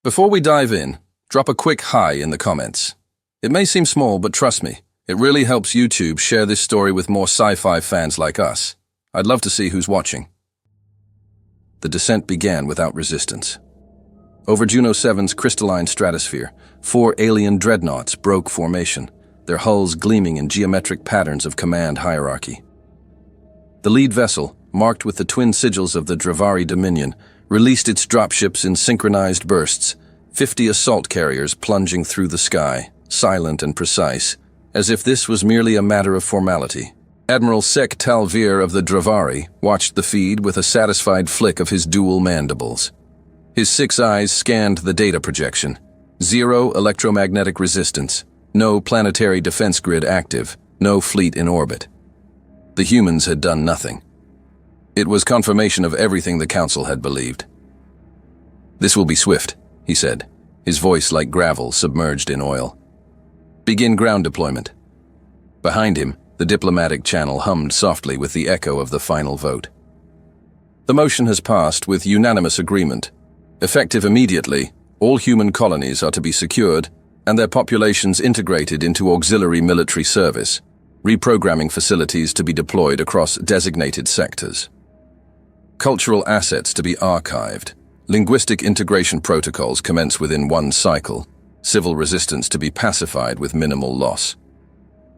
Before we dive in, drop a quick hi in the comments. It may seem small, but trust me, it really helps YouTube share this story with more sci-fi fans like us. I'd love to see who's watching. The descent began without resistance. Over Juno 7's crystalline stratosphere, 4 alien dreadnoughts broke formation, their hulls gleaming in geometric patterns of command hierarchy. The lead vessel, marked with the twin sigils of the Dravari Dominion, released its dropships in synchronized bursts, 50 assault carriers plunging through the sky, silent and precise, as if this was merely a matter of formality. Admiral Sek Talvir of the Dravari watched the feed with a satisfied flick of his dual mandibles. His 6 eyes scanned the data projection. 0 electromagnetic resistance, no planetary defense grid active, no fleet in orbit. The humans had done nothing. It was confirmation of everything the Council had believed. "This will be swift," he said, his voice like gravel submerged in oil. "Begin ground deployment." Behind him, the diplomatic channel hummed softly with the echo of the final vote. "The motion has passed with unanimous agreement. Effective immediately, all human colonies are to be secured and their populations integrated into auxiliary military service, reprogramming facilities to be deployed across designated sectors. Cultural assets to be archived, linguistic integration protocols commence within 1 cycle, civil resistance to be pacified with minimal loss."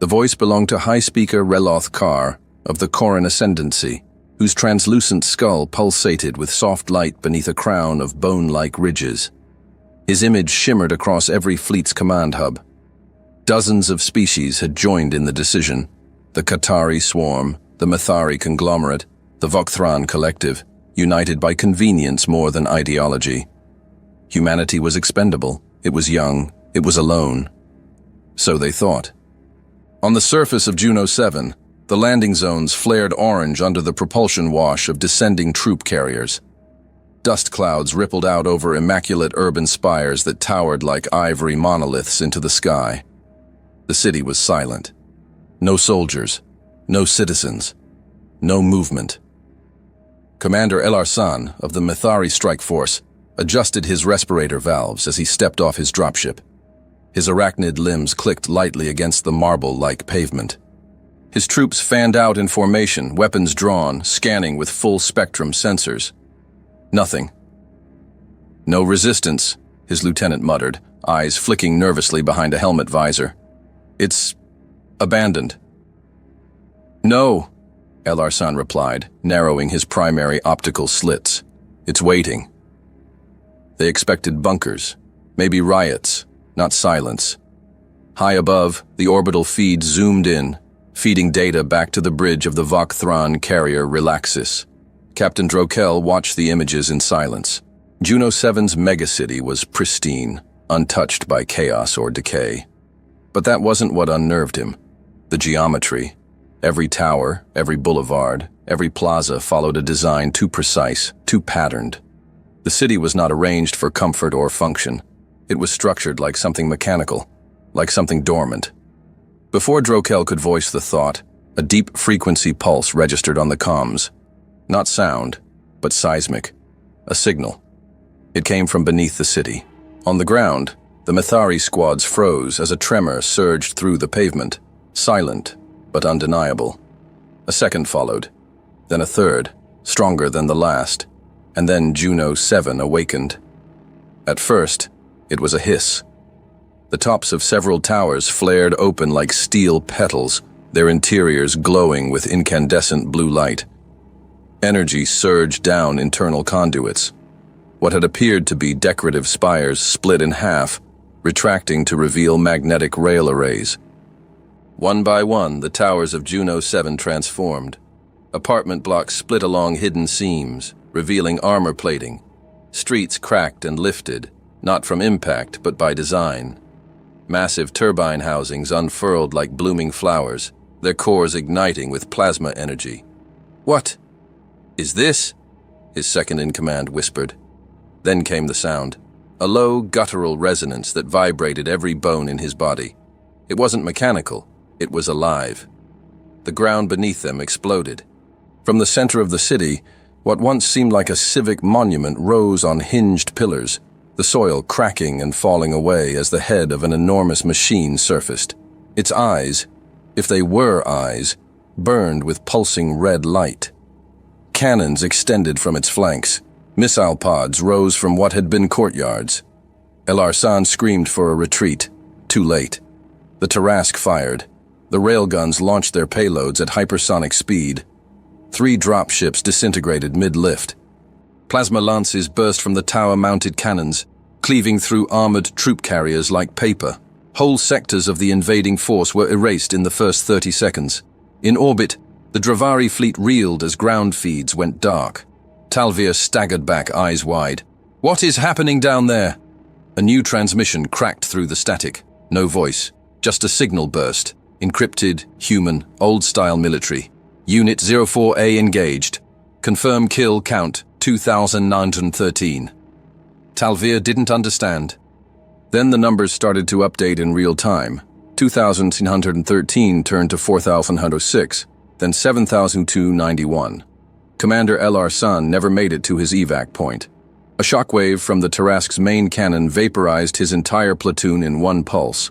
The voice belonged to High Speaker Reloth Carr of the Koran Ascendancy, whose translucent skull pulsated with soft light beneath a crown of bone-like ridges. His image shimmered across every fleet's command hub. Dozens of species had joined in the decision: the Qatari Swarm, the Mithari Conglomerate, the Vokthran Collective, united by convenience more than ideology. Humanity was expendable, it was young, it was alone. So they thought. On the surface of Juno 7, the landing zones flared orange under the propulsion wash of descending troop carriers. Dust clouds rippled out over immaculate urban spires that towered like ivory monoliths into the sky. The city was silent. No soldiers, no citizens, no movement. Commander El Arsan of the Mithari Strike Force adjusted his respirator valves as he stepped off his dropship. His arachnid limbs clicked lightly against the marble-like pavement. His troops fanned out in formation, weapons drawn, scanning with full-spectrum sensors. Nothing. "No resistance," his lieutenant muttered, eyes flicking nervously behind a helmet visor. "It's abandoned." "No," El Arsan replied, narrowing his primary optical slits. "It's waiting." They expected bunkers, maybe riots, not silence. High above, the orbital feed zoomed in, feeding data back to the bridge of the Vokthran carrier Relaxis. Captain Drokel watched the images in silence. Juno 7's megacity was pristine, untouched by chaos or decay. But that wasn't what unnerved him. The geometry. Every tower, every boulevard, every plaza followed a design too precise, too patterned. The city was not arranged for comfort or function. It was structured like something mechanical, like something dormant. Before Drokel could voice the thought, a deep frequency pulse registered on the comms. Not sound, but seismic. A signal. It came from beneath the city. On the ground, the Mithari squads froze as a tremor surged through the pavement, silent but undeniable. A second followed, then a third, stronger than the last, and then Juno 7 awakened. At first, it was a hiss. The tops of several towers flared open like steel petals, their interiors glowing with incandescent blue light. Energy surged down internal conduits. What had appeared to be decorative spires split in half, retracting to reveal magnetic rail arrays. One by one, the towers of Juno 7 transformed. Apartment blocks split along hidden seams, revealing armor plating. Streets cracked and lifted, not from impact but by design. Massive turbine housings unfurled like blooming flowers, their cores igniting with plasma energy. "What is this?" his second-in-command whispered. Then came the sound, a low, guttural resonance that vibrated every bone in his body. It wasn't mechanical, it was alive. The ground beneath them exploded. From the center of the city, what once seemed like a civic monument rose on hinged pillars, the soil cracking and falling away as the head of an enormous machine surfaced. Its eyes, if they were eyes, burned with pulsing red light. Cannons extended from its flanks. Missile pods rose from what had been courtyards. El Arsan screamed for a retreat. Too late. The Tarask fired. The railguns launched their payloads at hypersonic speed. 3 dropships disintegrated mid-lift. Plasma lances burst from the tower-mounted cannons, cleaving through armored troop carriers like paper. Whole sectors of the invading force were erased in the first 30 seconds. In orbit, the Dravari fleet reeled as ground feeds went dark. Talvir staggered back, eyes wide. "What is happening down there?" A new transmission cracked through the static. No voice, just a signal burst. Encrypted, human, old-style military. Unit 04A engaged. Confirm kill count 2,913. Talvir didn't understand. Then the numbers started to update in real time. 2,913 turned to 4,106, then 7,291. Commander El Arsan never made it to his evac point. A shockwave from the Tarask's main cannon vaporized his entire platoon in one pulse.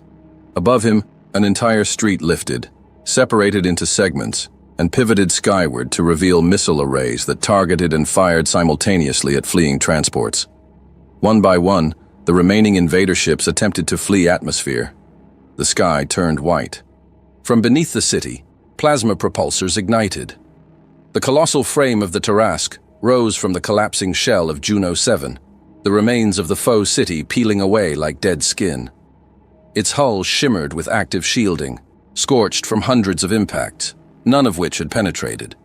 Above him, an entire street lifted, separated into segments, and pivoted skyward to reveal missile arrays that targeted and fired simultaneously at fleeing transports. One by one, the remaining invader ships attempted to flee atmosphere. The sky turned white. From beneath the city, plasma propulsors ignited. The colossal frame of the Tarask rose from the collapsing shell of Juno 7, the remains of the foe city peeling away like dead skin. Its hull shimmered with active shielding, scorched from hundreds of impacts, none of which had penetrated.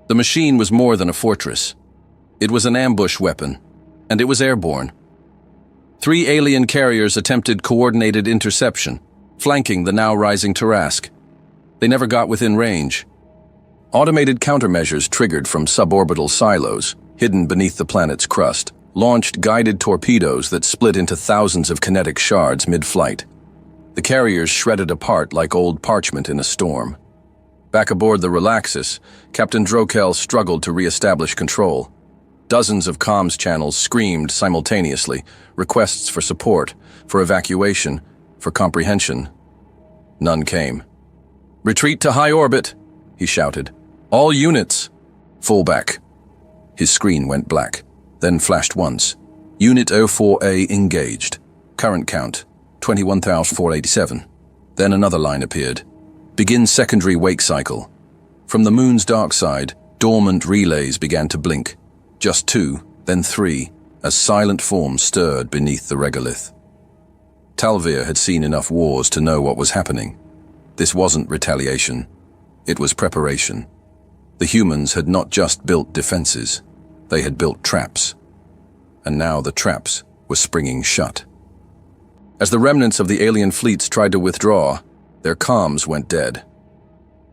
The machine was more than a fortress. It was an ambush weapon, and it was airborne. 3 alien carriers attempted coordinated interception, flanking the now rising Tarask. They never got within range. Automated countermeasures triggered from suborbital silos, hidden beneath the planet's crust, launched guided torpedoes that split into thousands of kinetic shards mid-flight. The carriers shredded apart like old parchment in a storm. Back aboard the Relaxis, Captain Drokel struggled to re-establish control. Dozens of comms channels screamed simultaneously, requests for support, for evacuation, for comprehension. None came. "Retreat to high orbit," he shouted. "All units." "Fall back." His screen went black, then flashed once. Unit 04A engaged. Current count, 21,487. Then another line appeared. Begin secondary wake cycle. From the moon's dark side, dormant relays began to blink. Just 2, then 3, as silent forms stirred beneath the regolith. Talvir had seen enough wars to know what was happening. This wasn't retaliation. It was preparation. The humans had not just built defenses. They had built traps. And now the traps were springing shut. As the remnants of the alien fleets tried to withdraw, their comms went dead.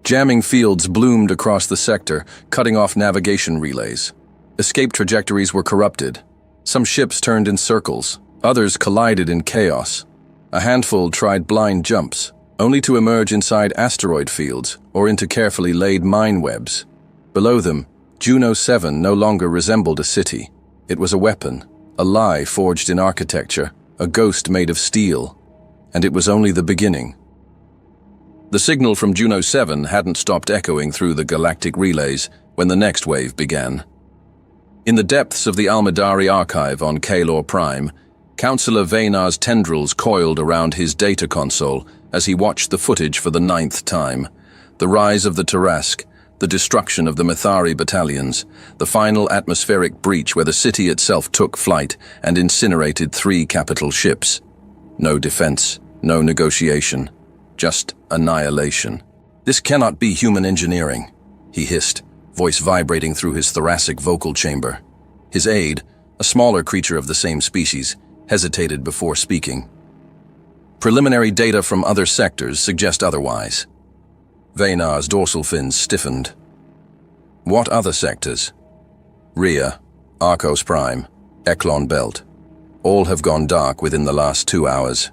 Jamming fields bloomed across the sector, cutting off navigation relays. Escape trajectories were corrupted. Some ships turned in circles, others collided in chaos. A handful tried blind jumps, only to emerge inside asteroid fields or into carefully laid mine webs. Below them, Juno 7 no longer resembled a city. It was a weapon, a lie forged in architecture, a ghost made of steel. And it was only the beginning. The signal from Juno 7 hadn't stopped echoing through the galactic relays when the next wave began. In the depths of the Almadari archive on Kalor Prime, Councillor Vaynar's tendrils coiled around his data console as he watched the footage for the 9th time. The rise of the Tarask, the destruction of the Mithari battalions, the final atmospheric breach where the city itself took flight and incinerated 3 capital ships. No defense, no negotiation, just annihilation. "This cannot be human engineering," he hissed, voice vibrating through his thoracic vocal chamber. His aide, a smaller creature of the same species, hesitated before speaking. "Preliminary data from other sectors suggest otherwise." Vaynar's dorsal fins stiffened. "What other sectors?" "Rhea, Arcos Prime, Eklon Belt. All have gone dark within the last 2 hours.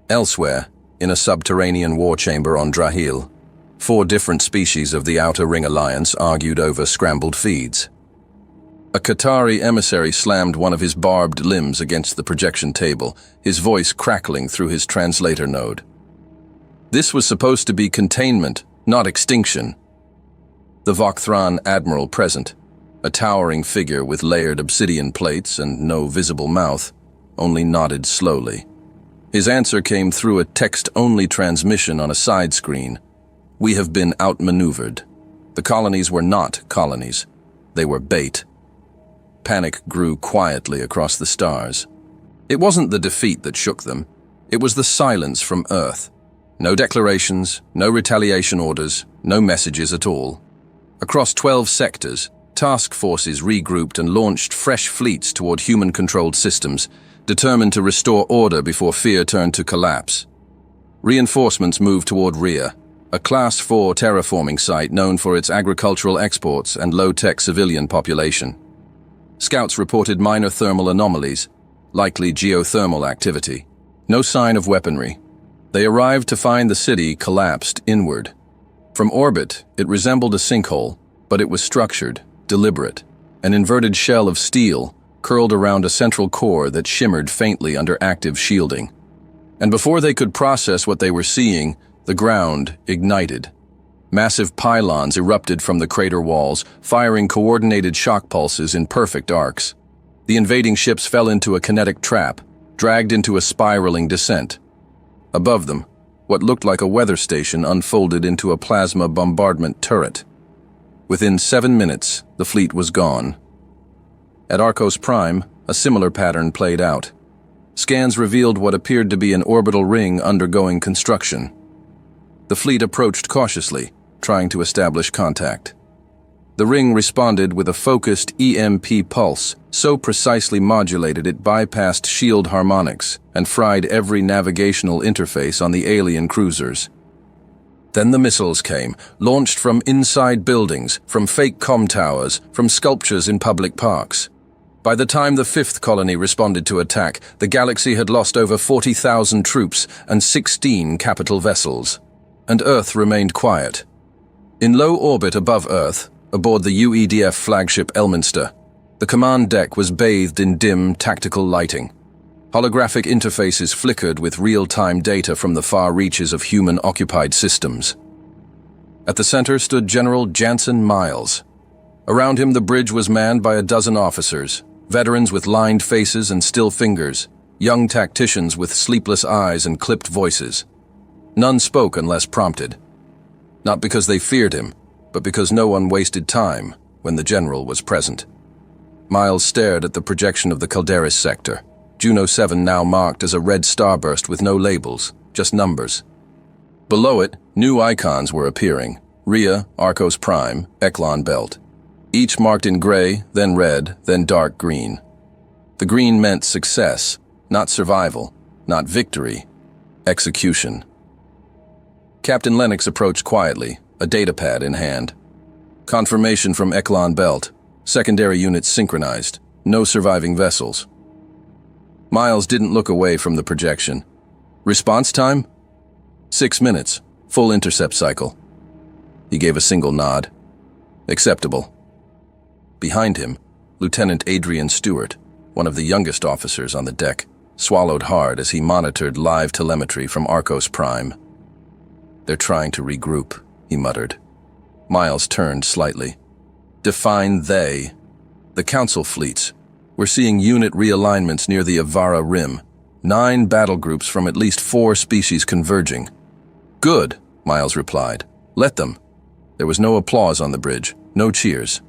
Elsewhere, in a subterranean war chamber on Drahil, 4 different species of the Outer Ring Alliance argued over scrambled feeds. A Qatari emissary slammed one of his barbed limbs against the projection table, his voice crackling through his translator node. This was supposed to be containment, not extinction. The Vakthran admiral present, a towering figure with layered obsidian plates and no visible mouth, only nodded slowly. His answer came through a text-only transmission on a side screen. We have been outmaneuvered. The colonies were not colonies. They were bait. Panic grew quietly across the stars. It wasn't the defeat that shook them. It was the silence from Earth. No declarations, no retaliation orders, no messages at all. Across 12 sectors, task forces regrouped and launched fresh fleets toward human-controlled systems, determined to restore order before fear turned to collapse. Reinforcements moved toward Rhea, a Class 4 terraforming site known for its agricultural exports and low-tech civilian population. Scouts reported minor thermal anomalies, likely geothermal activity. No sign of weaponry. They arrived to find the city collapsed inward. From orbit, it resembled a sinkhole, but it was structured, deliberate. An inverted shell of steel curled around a central core that shimmered faintly under active shielding. And before they could process what they were seeing, the ground ignited. Massive pylons erupted from the crater walls, firing coordinated shock pulses in perfect arcs. The invading ships fell into a kinetic trap, dragged into a spiraling descent. Above them, what looked like a weather station unfolded into a plasma bombardment turret. Within 7 minutes, the fleet was gone. At Arcos Prime, a similar pattern played out. Scans revealed what appeared to be an orbital ring undergoing construction. The fleet approached cautiously, trying to establish contact. The ring responded with a focused EMP pulse, so precisely modulated it bypassed shield harmonics and fried every navigational interface on the alien cruisers. Then the missiles came, launched from inside buildings, from fake comm towers, from sculptures in public parks. By the time the 5th colony responded to attack, the galaxy had lost over 40,000 troops and 16 capital vessels. And Earth remained quiet. In low orbit above Earth, aboard the UEDF flagship Elminster, the command deck was bathed in dim, tactical lighting. Holographic interfaces flickered with real-time data from the far reaches of human-occupied systems. At the center stood General Jansen Miles. Around him, the bridge was manned by a dozen officers, veterans with lined faces and still fingers, young tacticians with sleepless eyes and clipped voices. None spoke unless prompted. Not because they feared him, but because no one wasted time when the general was present. Miles stared at the projection of the Calderis sector, Juno 7 now marked as a red starburst with no labels, just numbers. Below it, new icons were appearing: Rhea, Arcos Prime, Eklon Belt. Each marked in gray, then red, then dark green. The green meant success, not survival, not victory, execution. Captain Lennox approached quietly, a datapad in hand. Confirmation from Eklon Belt. Secondary units synchronized. No surviving vessels. Miles didn't look away from the projection. Response time? 6 minutes. Full intercept cycle. He gave a single nod. Acceptable. Behind him, Lieutenant Adrian Stewart, one of the youngest officers on the deck, swallowed hard as he monitored live telemetry from Arcos Prime. "They're trying to regroup," he muttered. Miles turned slightly. "Define they." "The Council fleets. We're seeing unit realignments near the Avara Rim. 9 battle groups from at least 4 species converging." "Good," Miles replied. "Let them." There was no applause on the bridge, no cheers.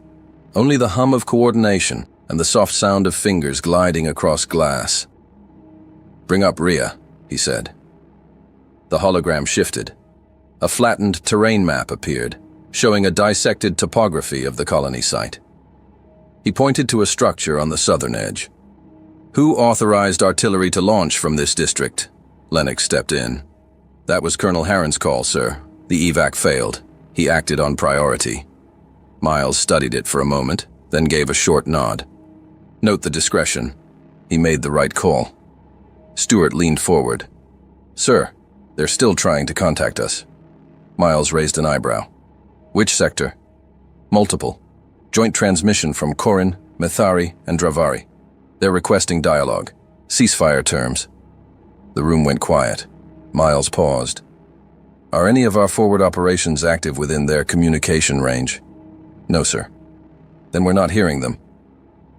Only the hum of coordination and the soft sound of fingers gliding across glass. "Bring up Rhea," he said. The hologram shifted. A flattened terrain map appeared, showing a dissected topography of the colony site. He pointed to a structure on the southern edge. "Who authorized artillery to launch from this district?" Lennox stepped in. "That was Colonel Harron's call, sir. The evac failed. He acted on priority." Miles studied it for a moment, then gave a short nod. "Note the discretion. He made the right call." Stewart leaned forward. "Sir, they're still trying to contact us." Miles raised an eyebrow. "Which sector?" "Multiple. Joint transmission from Corin, Mithari, and Dravari. They're requesting dialogue. Ceasefire terms. The room went quiet. Miles paused. Are any of our forward operations active within their communication range? No, sir. Then we're not hearing them.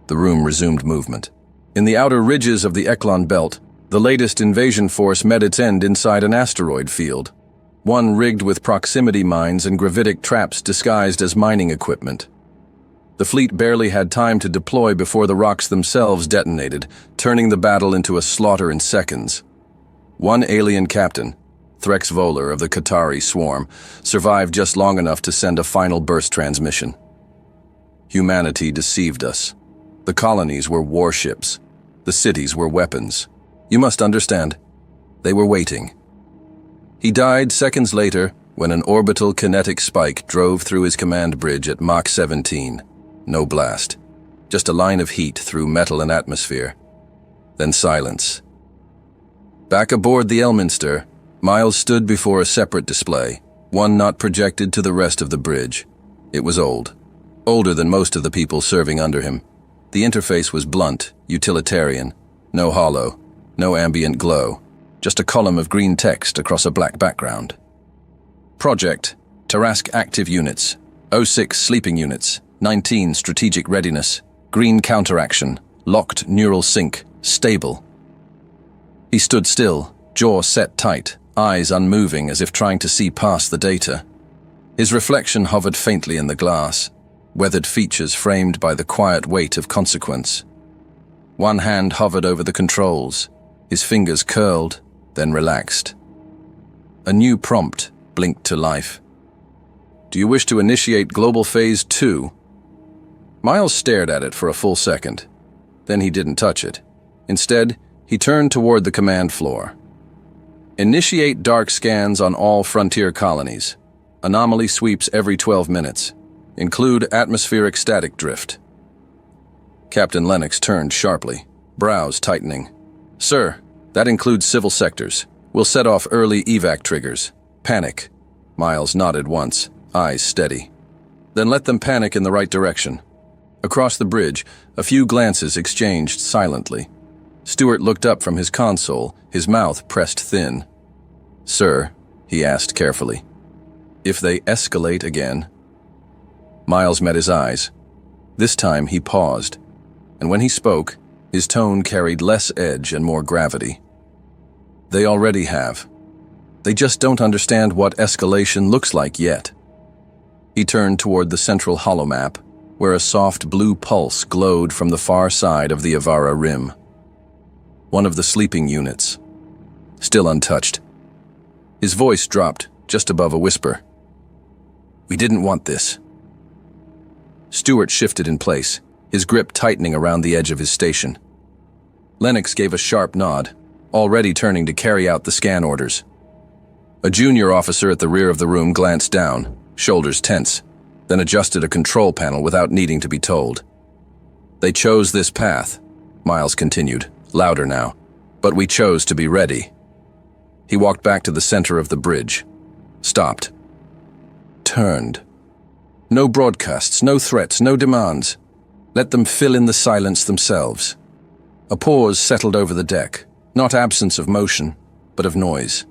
The room resumed movement. In the outer ridges of the Eklon Belt, the latest invasion force met its end inside an asteroid field, one rigged with proximity mines and gravitic traps disguised as mining equipment. The fleet barely had time to deploy before the rocks themselves detonated, turning the battle into a slaughter in seconds. One alien captain, Threx Voller of the Qatari swarm, survived just long enough to send a final burst transmission. Humanity deceived us. The colonies were warships. The cities were weapons. You must understand, they were waiting. He died seconds later when an orbital kinetic spike drove through his command bridge at Mach 17. No blast. Just a line of heat through metal and atmosphere. Then silence. Back aboard the Elminster, Miles stood before a separate display, one not projected to the rest of the bridge. It was old. Older than most of the people serving under him. The interface was blunt, utilitarian. No hollow, no ambient glow. Just a column of green text across a black background. Project, Tarask Active Units, 06 Sleeping Units, 19 Strategic Readiness, Green Counteraction, Locked Neural Sync, Stable. He stood still, jaw set tight, eyes unmoving as if trying to see past the data. His reflection hovered faintly in the glass, weathered features framed by the quiet weight of consequence. One hand hovered over the controls, his fingers curled, then relaxed. A new prompt blinked to life. Do you wish to initiate Global Phase 2? Miles stared at it for a full second. Then he didn't touch it. Instead, he turned toward the command floor. Initiate dark scans on all frontier colonies. Anomaly sweeps every 12 minutes. Include atmospheric static drift. Captain Lennox turned sharply, brows tightening. Sir, that includes civil sectors. We'll set off early evac triggers. Panic. Miles nodded once, eyes steady. Then let them panic in the right direction. Across the bridge, a few glances exchanged silently. Stewart looked up from his console, his mouth pressed thin. Sir, he asked carefully, if they escalate again? Miles met his eyes. This time he paused, and when he spoke, his tone carried less edge and more gravity. They already have. They just don't understand what escalation looks like yet. He turned toward the central holomap, where a soft blue pulse glowed from the far side of the Avara rim. One of the sleeping units. Still untouched. His voice dropped just above a whisper. We didn't want this. Stewart shifted in place, his grip tightening around the edge of his station. Lennox gave a sharp nod, already turning to carry out the scan orders. A junior officer at the rear of the room glanced down, shoulders tense, then adjusted a control panel without needing to be told. They chose this path, Miles continued, louder now, but we chose to be ready. He walked back to the center of the bridge, stopped, turned. No broadcasts, no threats, no demands. Let them fill in the silence themselves. A pause settled over the deck, not absence of motion, but of noise.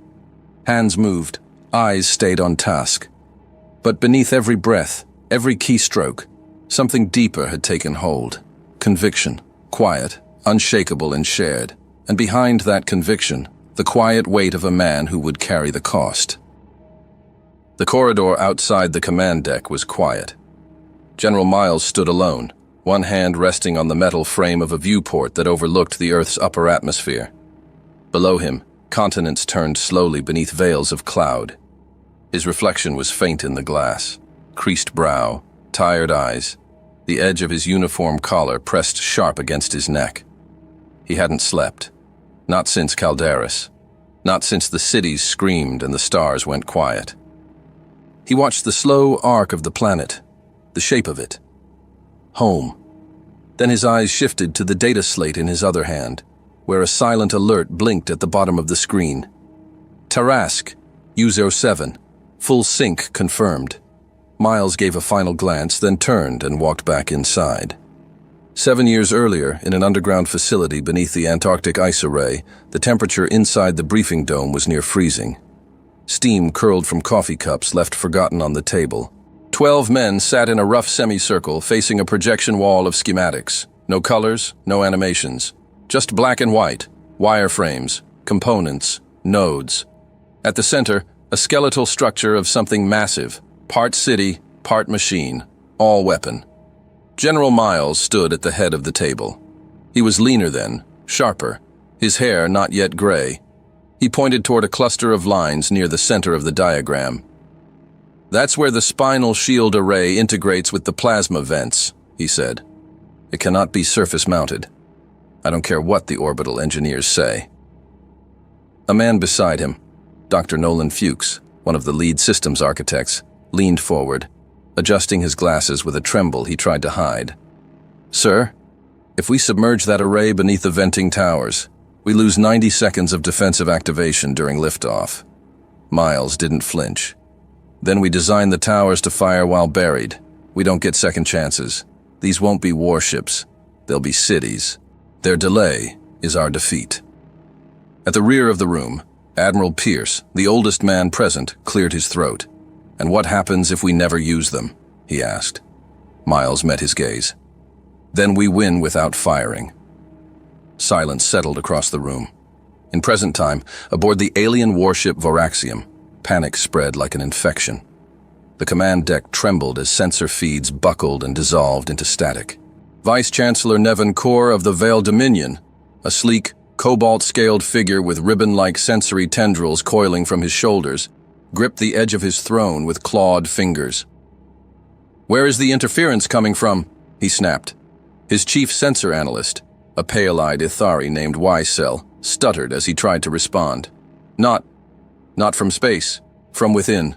Hands moved, eyes stayed on task. But beneath every breath, every keystroke, something deeper had taken hold. Conviction, quiet, unshakable and shared. And behind that conviction, the quiet weight of a man who would carry the cost. The corridor outside the command deck was quiet. General Miles stood alone, one hand resting on the metal frame of a viewport that overlooked the Earth's upper atmosphere. Below him, continents turned slowly beneath veils of cloud. His reflection was faint in the glass, creased brow, tired eyes, the edge of his uniform collar pressed sharp against his neck. He hadn't slept, not since Calderis, not since the cities screamed and the stars went quiet. He watched the slow arc of the planet, the shape of it. Home. Then his eyes shifted to the data slate in his other hand, where a silent alert blinked at the bottom of the screen. Tarask, U-07, full sync confirmed. Miles gave a final glance, then turned and walked back inside. 7 years earlier, in an underground facility beneath the Antarctic ice array, the temperature inside the briefing dome was near freezing. Steam curled from coffee cups left forgotten on the table. 12 men sat in a rough semicircle facing a projection wall of schematics. No colors, no animations. Just black and white, wireframes, components, nodes. At the center, a skeletal structure of something massive, part city, part machine, all weapon. General Miles stood at the head of the table. He was leaner then, sharper, his hair not yet gray. He pointed toward a cluster of lines near the center of the diagram. "That's where the spinal shield array integrates with the plasma vents," he said. "It cannot be surface-mounted. I don't care what the orbital engineers say." A man beside him, Dr. Nolan Fuchs, one of the lead systems architects, leaned forward, adjusting his glasses with a tremble he tried to hide. "Sir, if we submerge that array beneath the venting towers, we lose 90 seconds of defensive activation during liftoff." Miles didn't flinch. "Then we design the towers to fire while buried. We don't get second chances. These won't be warships. They'll be cities. Their delay is our defeat." At the rear of the room, Admiral Pierce, the oldest man present, cleared his throat. "And what happens if we never use them?" he asked. Miles met his gaze. "Then we win without firing." Silence settled across the room. In present time, aboard the alien warship Voraxium, panic spread like an infection. The command deck trembled as sensor feeds buckled and dissolved into static. Vice-Chancellor Nevin Core of the Vale Dominion, a sleek, cobalt-scaled figure with ribbon-like sensory tendrils coiling from his shoulders, gripped the edge of his throne with clawed fingers. "Where is the interference coming from?" he snapped. His chief sensor analyst, a pale-eyed Ithari named Y-Cell, stuttered as he tried to respond. Not from space, from within.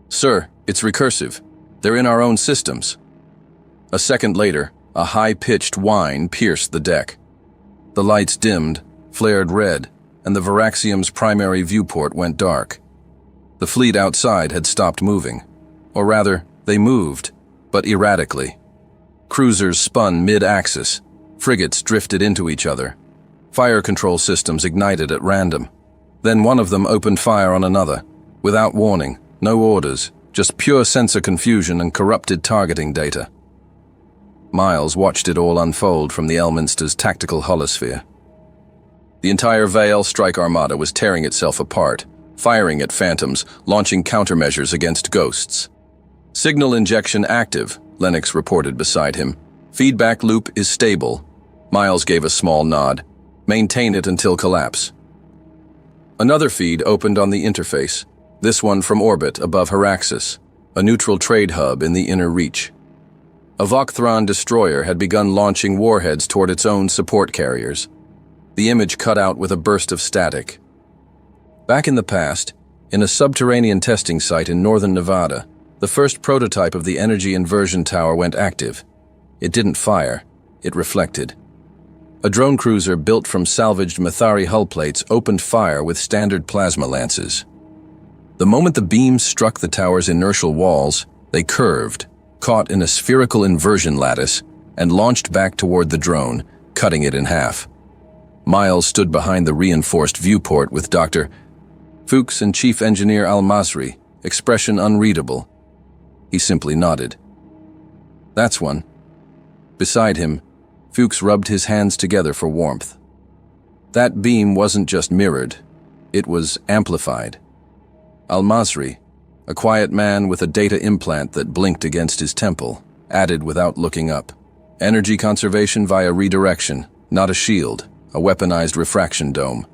Sir, it's recursive. They're in our own systems." A second later, a high-pitched whine pierced the deck. The lights dimmed, flared red, and the Voraxium's primary viewport went dark. The fleet outside had stopped moving. Or rather, they moved, but erratically. Cruisers spun mid-axis. Frigates drifted into each other. Fire control systems ignited at random. Then one of them opened fire on another. Without warning, no orders, just pure sensor confusion and corrupted targeting data. Miles watched it all unfold from the Elminster's tactical holosphere. The entire Vale strike armada was tearing itself apart, firing at phantoms, launching countermeasures against ghosts. "Signal injection active," Lennox reported beside him. "Feedback loop is stable." Miles gave a small nod. "Maintain it until collapse." Another feed opened on the interface, this one from orbit above Heraxis, a neutral trade hub in the inner reach. A Vokthron destroyer had begun launching warheads toward its own support carriers. The image cut out with a burst of static. Back in the past, in a subterranean testing site in northern Nevada, the first prototype of the energy inversion tower went active. It didn't fire, it reflected. A drone cruiser built from salvaged Mathari hull plates opened fire with standard plasma lances. The moment the beams struck the tower's inertial walls, they curved, caught in a spherical inversion lattice, and launched back toward the drone, cutting it in half. Miles stood behind the reinforced viewport with Dr. Fuchs and Chief Engineer Al-Masri, expression unreadable. He simply nodded. "That's one." Beside him, Fuchs rubbed his hands together for warmth. That beam wasn't just mirrored, it was amplified. Al-Masri, a quiet man with a data implant that blinked against his temple, added without looking up. "Energy conservation via redirection, not a shield, a weaponized refraction dome."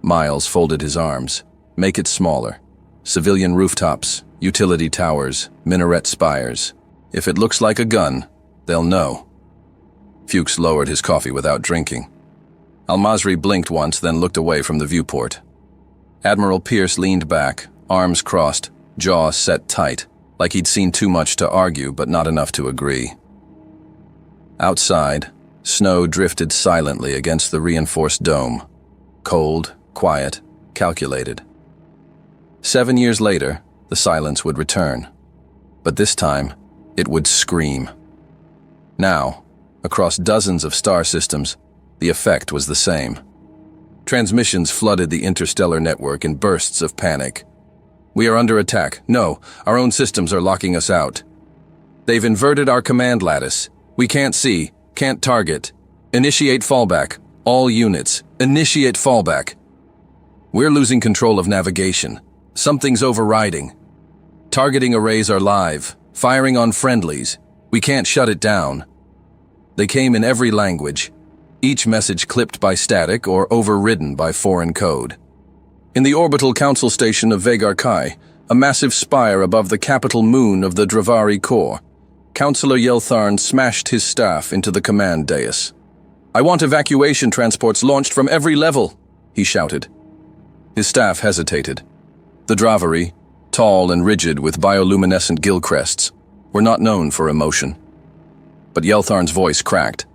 Miles folded his arms. "Make it smaller. Civilian rooftops, utility towers, minaret spires. If it looks like a gun, they'll know." Fuchs lowered his coffee without drinking. Al-Masri blinked once, then looked away from the viewport. Admiral Pierce leaned back, arms crossed, jaw set tight, like he'd seen too much to argue but not enough to agree. Outside, snow drifted silently against the reinforced dome. Cold, quiet, calculated. 7 years later, the silence would return. But this time, it would scream. Now, Across dozens of star systems, the effect was the same. Transmissions flooded the interstellar network in bursts of panic. "We are under attack. No, our own systems are locking us out. They've inverted our command lattice. We can't see, can't target. Initiate fallback. All units, initiate fallback. We're losing control of navigation. Something's overriding. Targeting arrays are live, firing on friendlies. We can't shut it down." They came in every language, each message clipped by static or overridden by foreign code. In the orbital council station of Vagar Kai, a massive spire above the capital moon of the Dravari core, Councillor Yeltharn smashed his staff into the command dais. "I want evacuation transports launched from every level," he shouted. His staff hesitated. The Dravari, tall and rigid with bioluminescent gill crests, were not known for emotion. But Yeltharn's voice cracked.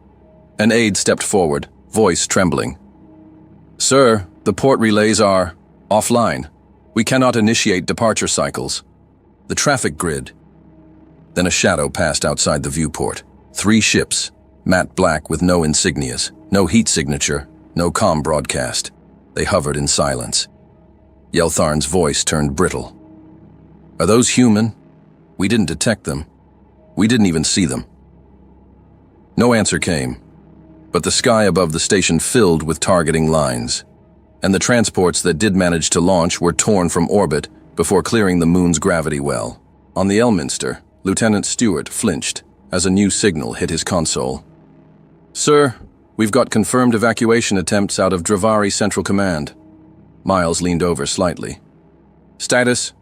An aide stepped forward, voice trembling. "Sir, the port relays are offline. We cannot initiate departure cycles. The traffic grid." Then a shadow passed outside the viewport. 3 ships, matte black with no insignias, no heat signature, no comm broadcast. They hovered in silence. Yeltharn's voice turned brittle. "Are those human? We didn't detect them. We didn't even see them." No answer came, but the sky above the station filled with targeting lines, and the transports that did manage to launch were torn from orbit before clearing the moon's gravity well. On the Elminster, Lieutenant Stewart flinched as a new signal hit his console. "Sir, we've got confirmed evacuation attempts out of Dravari Central Command." Miles leaned over slightly. "Status?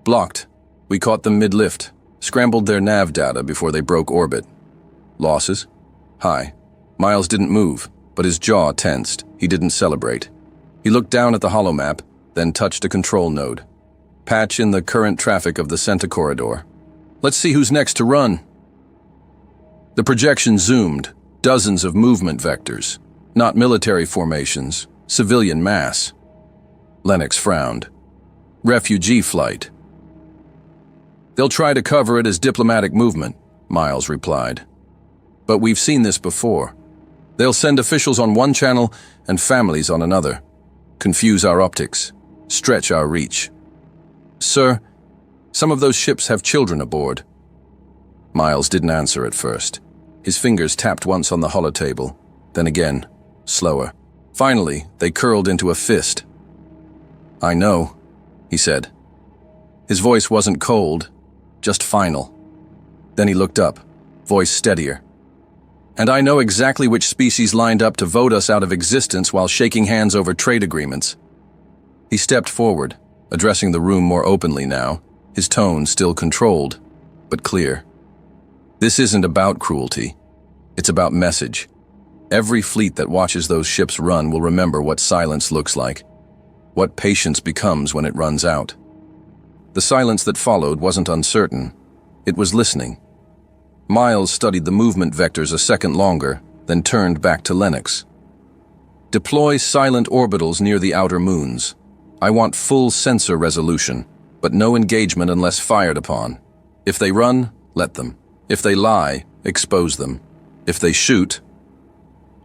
Blocked. We caught them mid-lift, scrambled their nav data before they broke orbit. Losses? High." Miles didn't move, but his jaw tensed. He didn't celebrate. He looked down at the holomap, then touched a control node. "Patch in the current traffic of the Centa corridor. Let's see who's next to run." The projection zoomed, dozens of movement vectors, not military formations, civilian mass. Lennox frowned. "Refugee flight." "They'll try to cover it as diplomatic movement," Miles replied. "But we've seen this before. They'll send officials on one channel and families on another. Confuse our optics, stretch our reach." "Sir, some of those ships have children aboard." Miles didn't answer at first. His fingers tapped once on the holotable, then again, slower. Finally, they curled into a fist. "I know," he said. His voice wasn't cold, just final. Then he looked up, voice steadier. "And I know exactly which species lined up to vote us out of existence while shaking hands over trade agreements." He stepped forward, addressing the room more openly now, his tone still controlled, but clear. "This isn't about cruelty. It's about message. Every fleet that watches those ships run will remember what silence looks like, what patience becomes when it runs out." The silence that followed wasn't uncertain. It was listening. Miles studied the movement vectors a second longer, then turned back to Lennox. "Deploy silent orbitals near the outer moons. I want full sensor resolution, but no engagement unless fired upon. If they run, let them. If they lie, expose them. If they shoot..."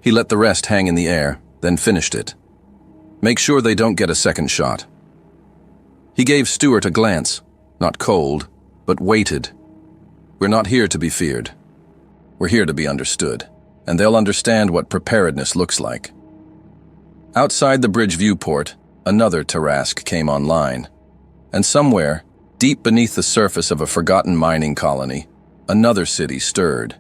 He let the rest hang in the air, then finished it. "Make sure they don't get a second shot." He gave Stewart a glance, not cold, but weighted. "We're not here to be feared. We're here to be understood, and they'll understand what preparedness looks like." Outside the bridge viewport, another Tarask came online. And somewhere, deep beneath the surface of a forgotten mining colony, another city stirred.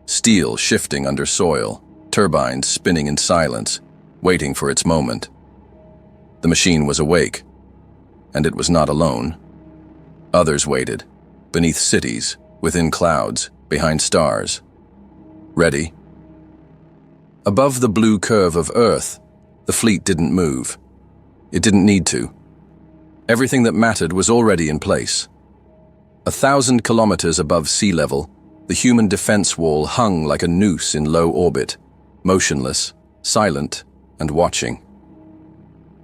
Steel shifting under soil, turbines spinning in silence, waiting for its moment. The machine was awake, and it was not alone. Others waited, beneath cities, within clouds, behind stars. Ready? Above the blue curve of Earth, the fleet didn't move. It didn't need to. Everything that mattered was already in place. 1,000 kilometers above sea level, the human defense wall hung like a noose in low orbit, motionless, silent, and watching.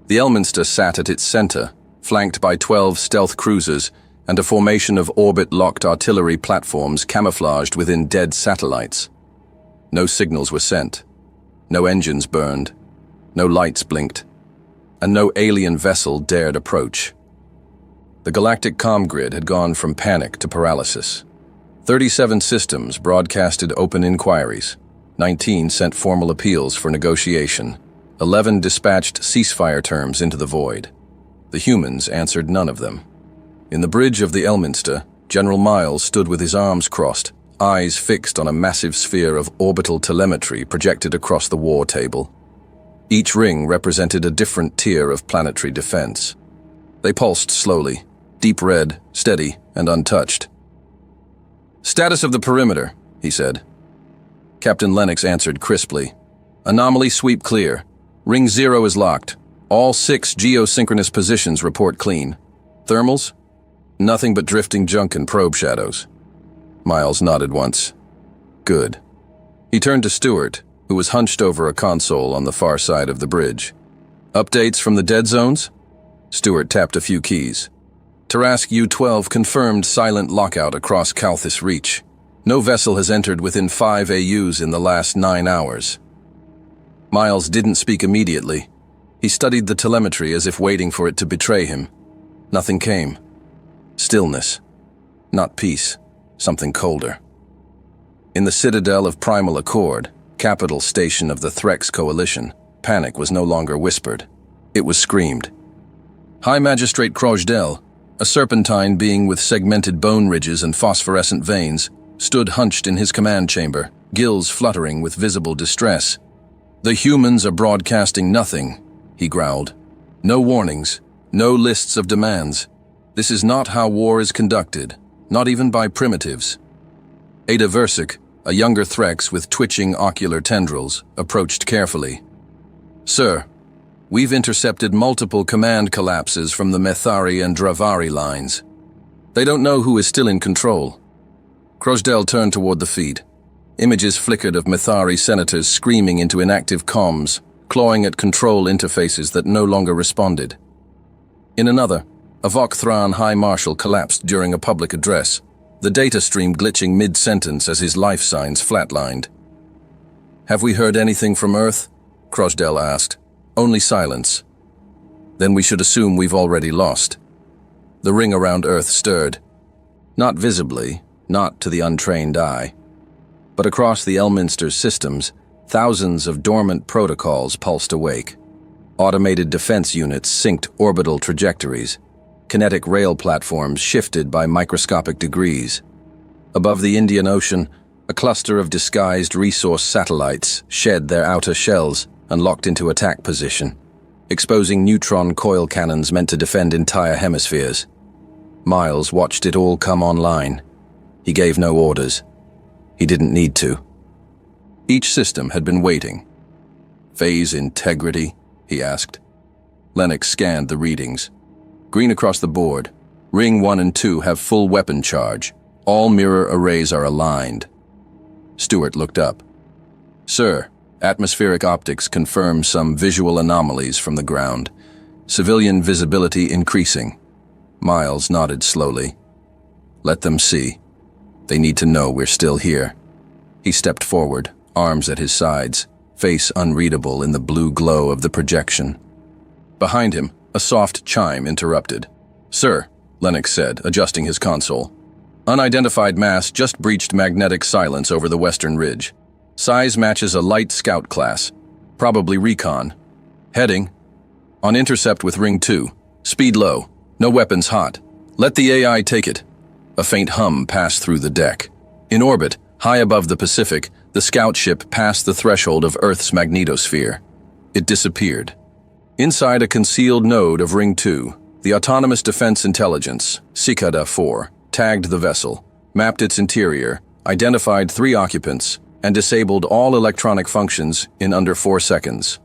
The Elminster sat at its center, flanked by 12 stealth cruisers and a formation of orbit-locked artillery platforms camouflaged within dead satellites. No signals were sent. No engines burned. No lights blinked. And no alien vessel dared approach. The galactic comm grid had gone from panic to paralysis. 37 systems broadcasted open inquiries. 19 sent formal appeals for negotiation. 11 dispatched ceasefire terms into the void. The humans answered none of them. In the bridge of the Elminster, General Miles stood with his arms crossed, eyes fixed on a massive sphere of orbital telemetry projected across the war table. Each ring represented a different tier of planetary defense. They pulsed slowly, deep red, steady, and untouched. "Status of the perimeter," he said. Captain Lennox answered crisply. "Anomaly sweep clear. Ring 0 is locked. All 6 geosynchronous positions report clean. Thermals? Nothing but drifting junk and probe shadows." Miles nodded once. "Good." He turned to Stewart, who was hunched over a console on the far side of the bridge. "Updates from the dead zones?" Stewart tapped a few keys. Tarask U-12 confirmed silent lockout across Kalthus Reach. No vessel has entered within 5 AUs in the last 9 hours. Miles didn't speak immediately. He studied the telemetry as if waiting for it to betray him. Nothing came. Stillness. Not peace. Something colder. In the citadel of Primal Accord, capital station of the Threx Coalition, panic was no longer whispered. It was screamed. High Magistrate Crojdel, a serpentine being with segmented bone ridges and phosphorescent veins, stood hunched in his command chamber, gills fluttering with visible distress. "The humans are broadcasting nothing," he growled. "No warnings, no lists of demands. This is not how war is conducted, not even by primitives." Ada Versik, a younger Threx with twitching ocular tendrils, approached carefully. "Sir, we've intercepted multiple command collapses from the Methari and Dravari lines. They don't know who is still in control." Crojdel turned toward the feed. Images flickered of Methari senators screaming into inactive comms, clawing at control interfaces that no longer responded. In another, a Vokthran High Marshal collapsed during a public address, the data stream glitching mid-sentence as his life signs flatlined. "Have we heard anything from Earth?" Crojdel asked. "Only silence." "Then we should assume we've already lost." The ring around Earth stirred. Not visibly, not to the untrained eye. But across the Elminster's systems, thousands of dormant protocols pulsed awake. Automated defense units synced orbital trajectories. Kinetic rail platforms shifted by microscopic degrees. Above the Indian Ocean, a cluster of disguised resource satellites shed their outer shells and locked into attack position, exposing neutron coil cannons meant to defend entire hemispheres. Miles watched it all come online. He gave no orders. He didn't need to. Each system had been waiting. "Phase integrity?" he asked. Lennox scanned the readings. Green across the board. Ring 1 and 2 have full weapon charge. All mirror arrays are aligned. Stewart looked up. "Sir, atmospheric optics confirm some visual anomalies from the ground. Civilian visibility increasing." Miles nodded slowly. "Let them see. They need to know we're still here." He stepped forward, arms at his sides, face unreadable in the blue glow of the projection. Behind him, a soft chime interrupted. "Sir," Lennox said, adjusting his console. "Unidentified mass just breached magnetic silence over the western ridge. Size matches a light scout class, probably recon. Heading on intercept with Ring 2. Speed low, no weapons hot. Let the AI take it." A faint hum passed through the deck. In orbit, high above the Pacific, the scout ship passed the threshold of Earth's magnetosphere. It disappeared. Inside a concealed node of Ring 2, the Autonomous Defense Intelligence, Cicada 4, tagged the vessel, mapped its interior, identified 3 occupants, and disabled all electronic functions in under 4 seconds.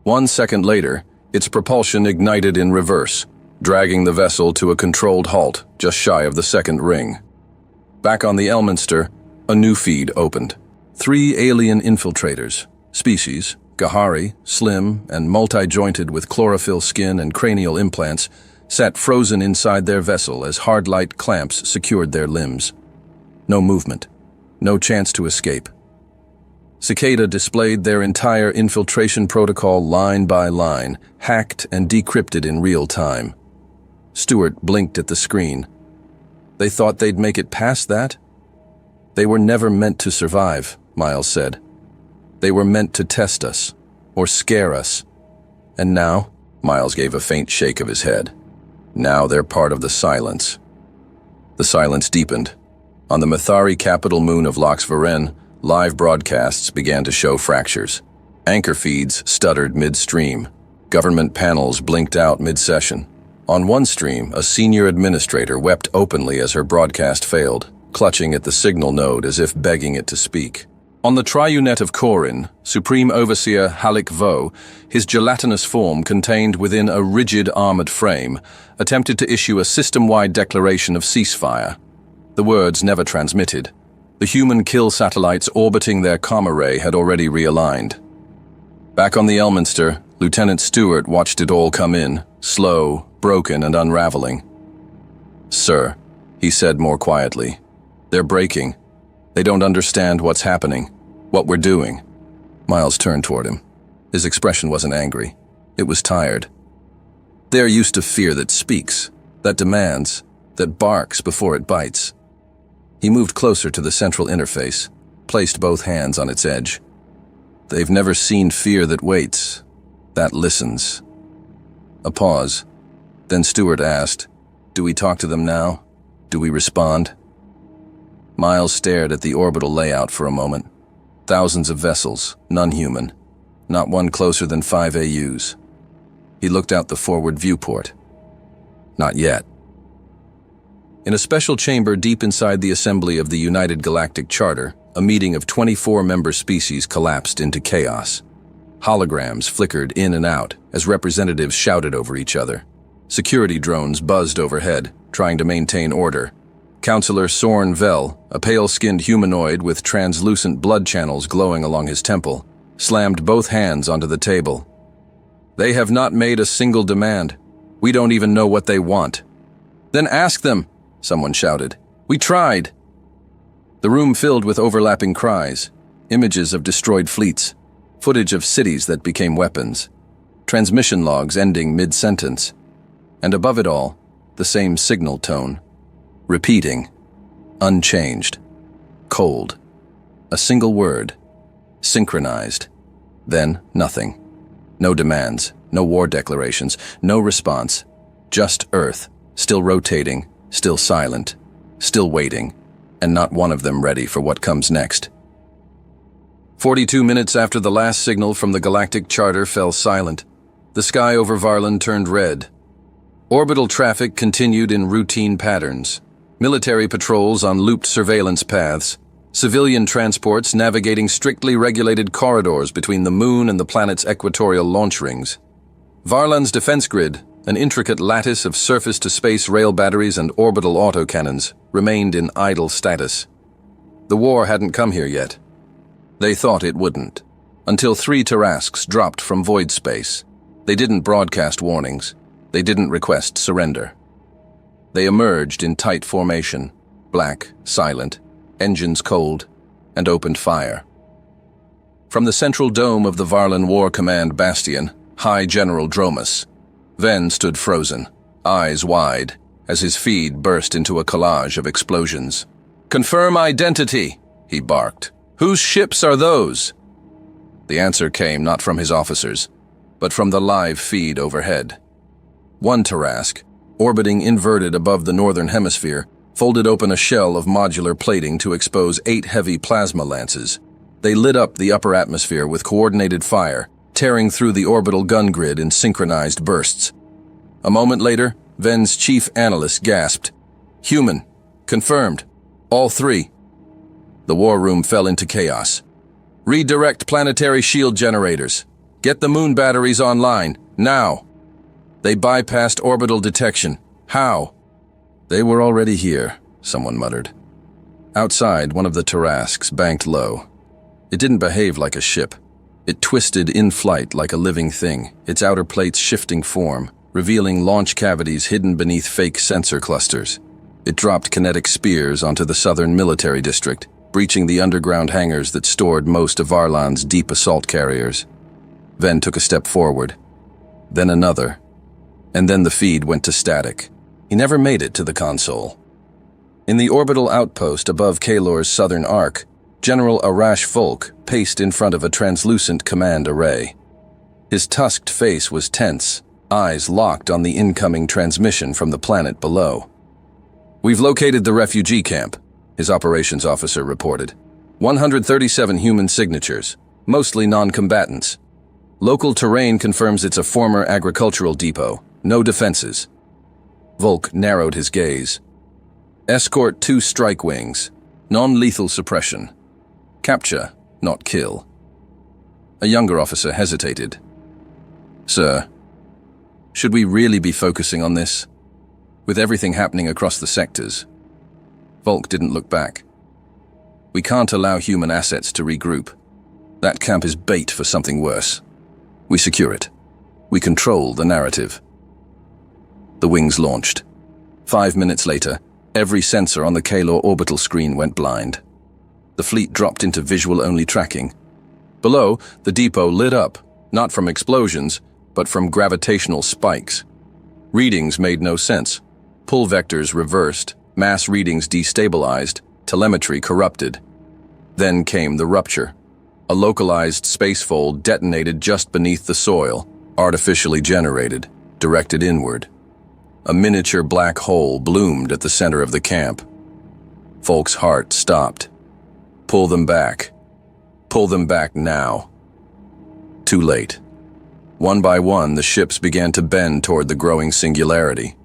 1 second later, its propulsion ignited in reverse, dragging the vessel to a controlled halt just shy of the second ring. Back on the Elminster, a new feed opened. 3 alien infiltrators, species, Gahari, slim and multi-jointed with chlorophyll skin and cranial implants, sat frozen inside their vessel as hard light clamps secured their limbs. No movement, no chance to escape. Cicada displayed their entire infiltration protocol line by line, hacked and decrypted in real time. Stewart blinked at the screen. They thought they'd make it past that? They were never meant to survive, Miles said. They were meant to test us, or scare us. And now, Miles gave a faint shake of his head. Now they're part of the silence. The silence deepened. On the Mathari capital moon of Lox Varen, live broadcasts began to show fractures. Anchor feeds stuttered midstream. Government panels blinked out mid-session. On one stream, a senior administrator wept openly as her broadcast failed, clutching at the signal node as if begging it to speak. On the triunet of Corin, Supreme Overseer Halik Vo, his gelatinous form contained within a rigid armored frame, attempted to issue a system-wide declaration of ceasefire. The words never transmitted. The human kill satellites orbiting their comm array had already realigned. Back on the Elminster, Lieutenant Stewart watched it all come in, slow, broken, and unraveling. "Sir," he said more quietly, "they're breaking. They don't understand what's happening, what we're doing." Miles turned toward him. His expression wasn't angry. It was tired. They're used to fear that speaks, that demands, that barks before it bites. He moved closer to the central interface, placed both hands on its edge. They've never seen fear that waits, that listens. A pause. Then Stewart asked, "Do we talk to them now? Do we respond?" Miles stared at the orbital layout for a moment. Thousands of vessels, none human. Not one closer than 5 AUs. He looked out the forward viewport. Not yet. In a special chamber deep inside the assembly of the United Galactic Charter, a meeting of 24 member species collapsed into chaos. Holograms flickered in and out as representatives shouted over each other. Security drones buzzed overhead, trying to maintain order. Counselor Sorn Vel, a pale-skinned humanoid with translucent blood channels glowing along his temple, slammed both hands onto the table. "They have not made a single demand. We don't even know what they want." "Then ask them," someone shouted. "We tried." The room filled with overlapping cries, images of destroyed fleets, footage of cities that became weapons, transmission logs ending mid-sentence, and above it all, the same signal tone. Repeating, unchanged, cold, a single word, synchronized, then nothing. No demands, no war declarations, no response, just Earth, still rotating, still silent, still waiting, and not one of them ready for what comes next. 42 minutes after the last signal from the Galactic Charter fell silent, the sky over Varlin turned red. Orbital traffic continued in routine patterns. Military patrols on looped surveillance paths, civilian transports navigating strictly regulated corridors between the moon and the planet's equatorial launch rings. Varlan's defense grid, an intricate lattice of surface-to-space rail batteries and orbital autocannons, remained in idle status. The war hadn't come here yet. They thought it wouldn't, until 3 Tarasques dropped from void space. They didn't broadcast warnings. They didn't request surrender. They emerged in tight formation, black, silent, engines cold, and opened fire. From the central dome of the Varlan War Command Bastion, High General Dromus, Ven stood frozen, eyes wide, as his feed burst into a collage of explosions. "Confirm identity," he barked. "Whose ships are those?" The answer came not from his officers, but from the live feed overhead. One Tarasque, orbiting inverted above the northern hemisphere, folded open a shell of modular plating to expose 8 heavy plasma lances. They lit up the upper atmosphere with coordinated fire, tearing through the orbital gun grid in synchronized bursts. A moment later, Ven's chief analyst gasped, "Human. Confirmed. All 3. The war room fell into chaos. "Redirect planetary shield generators. Get the moon batteries online, now." They bypassed orbital detection. How? "They were already here," someone muttered. Outside, one of the Tarasques banked low. It didn't behave like a ship. It twisted in flight like a living thing, its outer plates shifting form, revealing launch cavities hidden beneath fake sensor clusters. It dropped kinetic spears onto the southern military district, breaching the underground hangars that stored most of Varlan's deep assault carriers. Ven took a step forward, then another, and then the feed went to static. He never made it to the console. In the orbital outpost above Kalor's southern arc, General Arash Volk paced in front of a translucent command array. His tusked face was tense, eyes locked on the incoming transmission from the planet below. "We've located the refugee camp," his operations officer reported. 137 human signatures, mostly non-combatants. Local terrain confirms it's a former agricultural depot. No defenses. Volk narrowed his gaze. "Escort 2 strike wings. Non-lethal suppression. Capture, not kill." A younger officer hesitated. "Sir, should we really be focusing on this? With everything happening across the sectors?" Volk didn't look back. "We can't allow human assets to regroup. That camp is bait for something worse. We secure it. We control the narrative." The wings launched. 5 minutes later, every sensor on the Kalor orbital screen went blind. The fleet dropped into visual-only tracking. Below, the depot lit up, not from explosions, but from gravitational spikes. Readings made no sense. Pull vectors reversed, mass readings destabilized, telemetry corrupted. Then came the rupture. A localized spacefold detonated just beneath the soil, artificially generated, directed inward. A miniature black hole bloomed at the center of the camp. Volk's heart stopped. Pull them back. Pull them back now. Too late. One by one, the ships began to bend toward the growing singularity.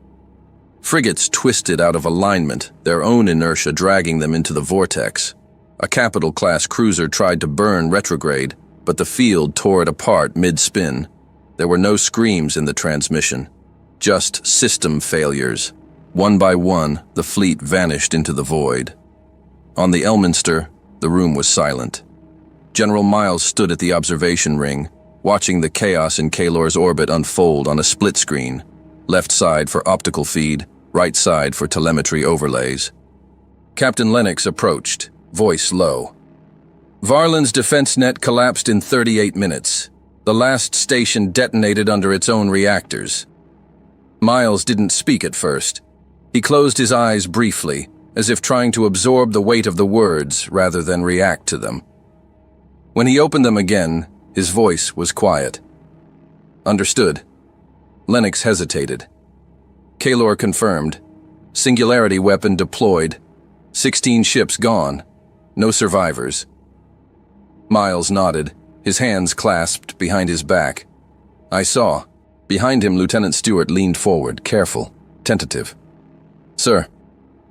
Frigates twisted out of alignment, their own inertia dragging them into the vortex. A capital-class cruiser tried to burn retrograde, but the field tore it apart mid-spin. There were no screams in the transmission, just system failures. One by one, the fleet vanished into the void. On the Elminster, the room was silent. General Miles stood at the observation ring, watching the chaos in Kalor's orbit unfold on a split screen, left side for optical feed, right side for telemetry overlays. Captain Lennox approached, voice low. "Varlan's defense net collapsed in 38 minutes. The last station detonated under its own reactors." Miles didn't speak at first. He closed his eyes briefly, as if trying to absorb the weight of the words rather than react to them. When he opened them again, his voice was quiet. "Understood." Lennox hesitated. Kalor confirmed. Singularity weapon deployed. 16 ships gone. No survivors. Miles nodded, his hands clasped behind his back. "I saw." Behind him, Lieutenant Stewart leaned forward, careful, tentative. "Sir,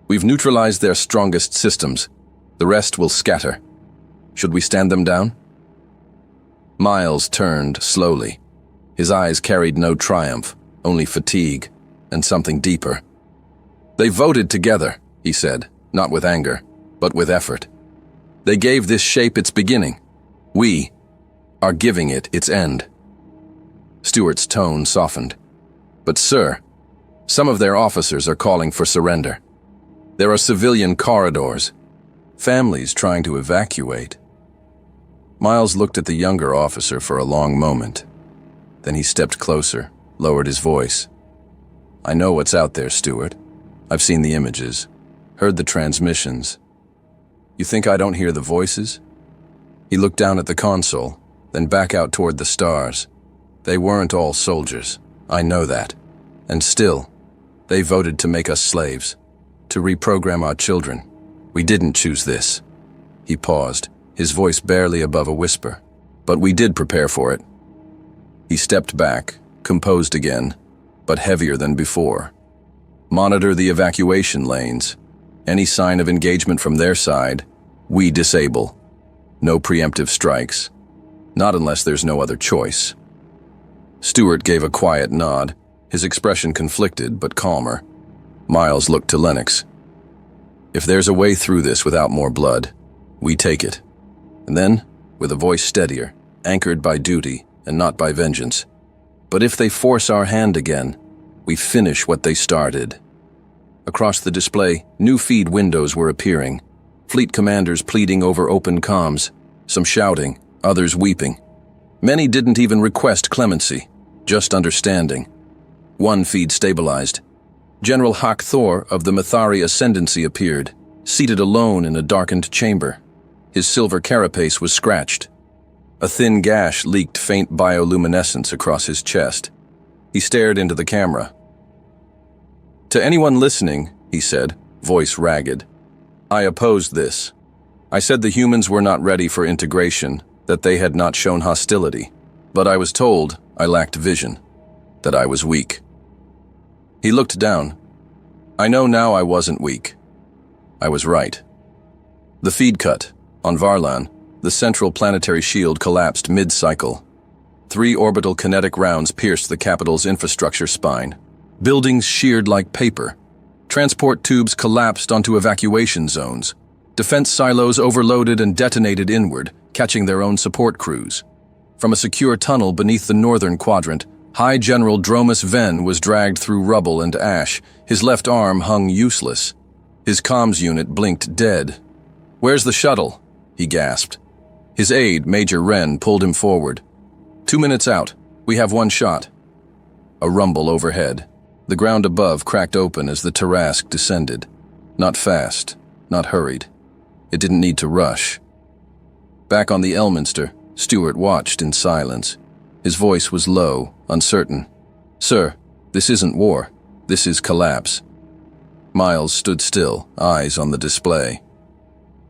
we've neutralized their strongest systems. The rest will scatter. Should we stand them down?" Miles turned slowly. His eyes carried no triumph, only fatigue, and something deeper. "They voted together," he said, not with anger, but with effort. "They gave this shape its beginning. We are giving it its end." Stewart's tone softened. "But sir, some of their officers are calling for surrender. There are civilian corridors, families trying to evacuate." Miles looked at the younger officer for a long moment. Then he stepped closer, lowered his voice. "I know what's out there, Stewart. I've seen the images, heard the transmissions. You think I don't hear the voices?" He looked down at the console, then back out toward the stars. "They weren't all soldiers, I know that. And still, they voted to make us slaves, to reprogram our children. We didn't choose this." He paused, his voice barely above a whisper. "But we did prepare for it." He stepped back, composed again, but heavier than before. "Monitor the evacuation lanes. Any sign of engagement from their side, we disable. No preemptive strikes. Not unless there's no other choice." Stewart gave a quiet nod, his expression conflicted but calmer. Miles looked to Lennox. "If there's a way through this without more blood, we take it." And then, with a voice steadier, anchored by duty and not by vengeance, "But if they force our hand again, we finish what they started." Across the display, new feed windows were appearing. Fleet commanders pleading over open comms, some shouting, others weeping. Many didn't even request clemency, just understanding. One feed stabilized. General Hak Thor of the Mathari Ascendancy appeared, seated alone in a darkened chamber. His silver carapace was scratched. A thin gash leaked faint bioluminescence across his chest. He stared into the camera. "To anyone listening," he said, voice ragged, "I opposed this. I said the humans were not ready for integration, that they had not shown hostility. But I was told I lacked vision, that I was weak." He looked down. "I know now I wasn't weak. I was right." The feed cut. On Varlan, the central planetary shield collapsed mid-cycle. 3 orbital kinetic rounds pierced the capital's infrastructure spine. Buildings sheared like paper. Transport tubes collapsed onto evacuation zones. Defense silos overloaded and detonated inward, catching their own support crews. From a secure tunnel beneath the northern quadrant, High General Dromus Ven was dragged through rubble and ash. His left arm hung useless. His comms unit blinked dead. "Where's the shuttle?" he gasped. His aide, Major Wren, pulled him forward. 2 minutes out. We have 1 shot." A rumble overhead. The ground above cracked open as the Tarask descended. Not fast, not hurried. It didn't need to rush. Back on the Elminster, Stewart watched in silence. His voice was low, uncertain. "Sir, this isn't war. This is collapse." Miles stood still, eyes on the display.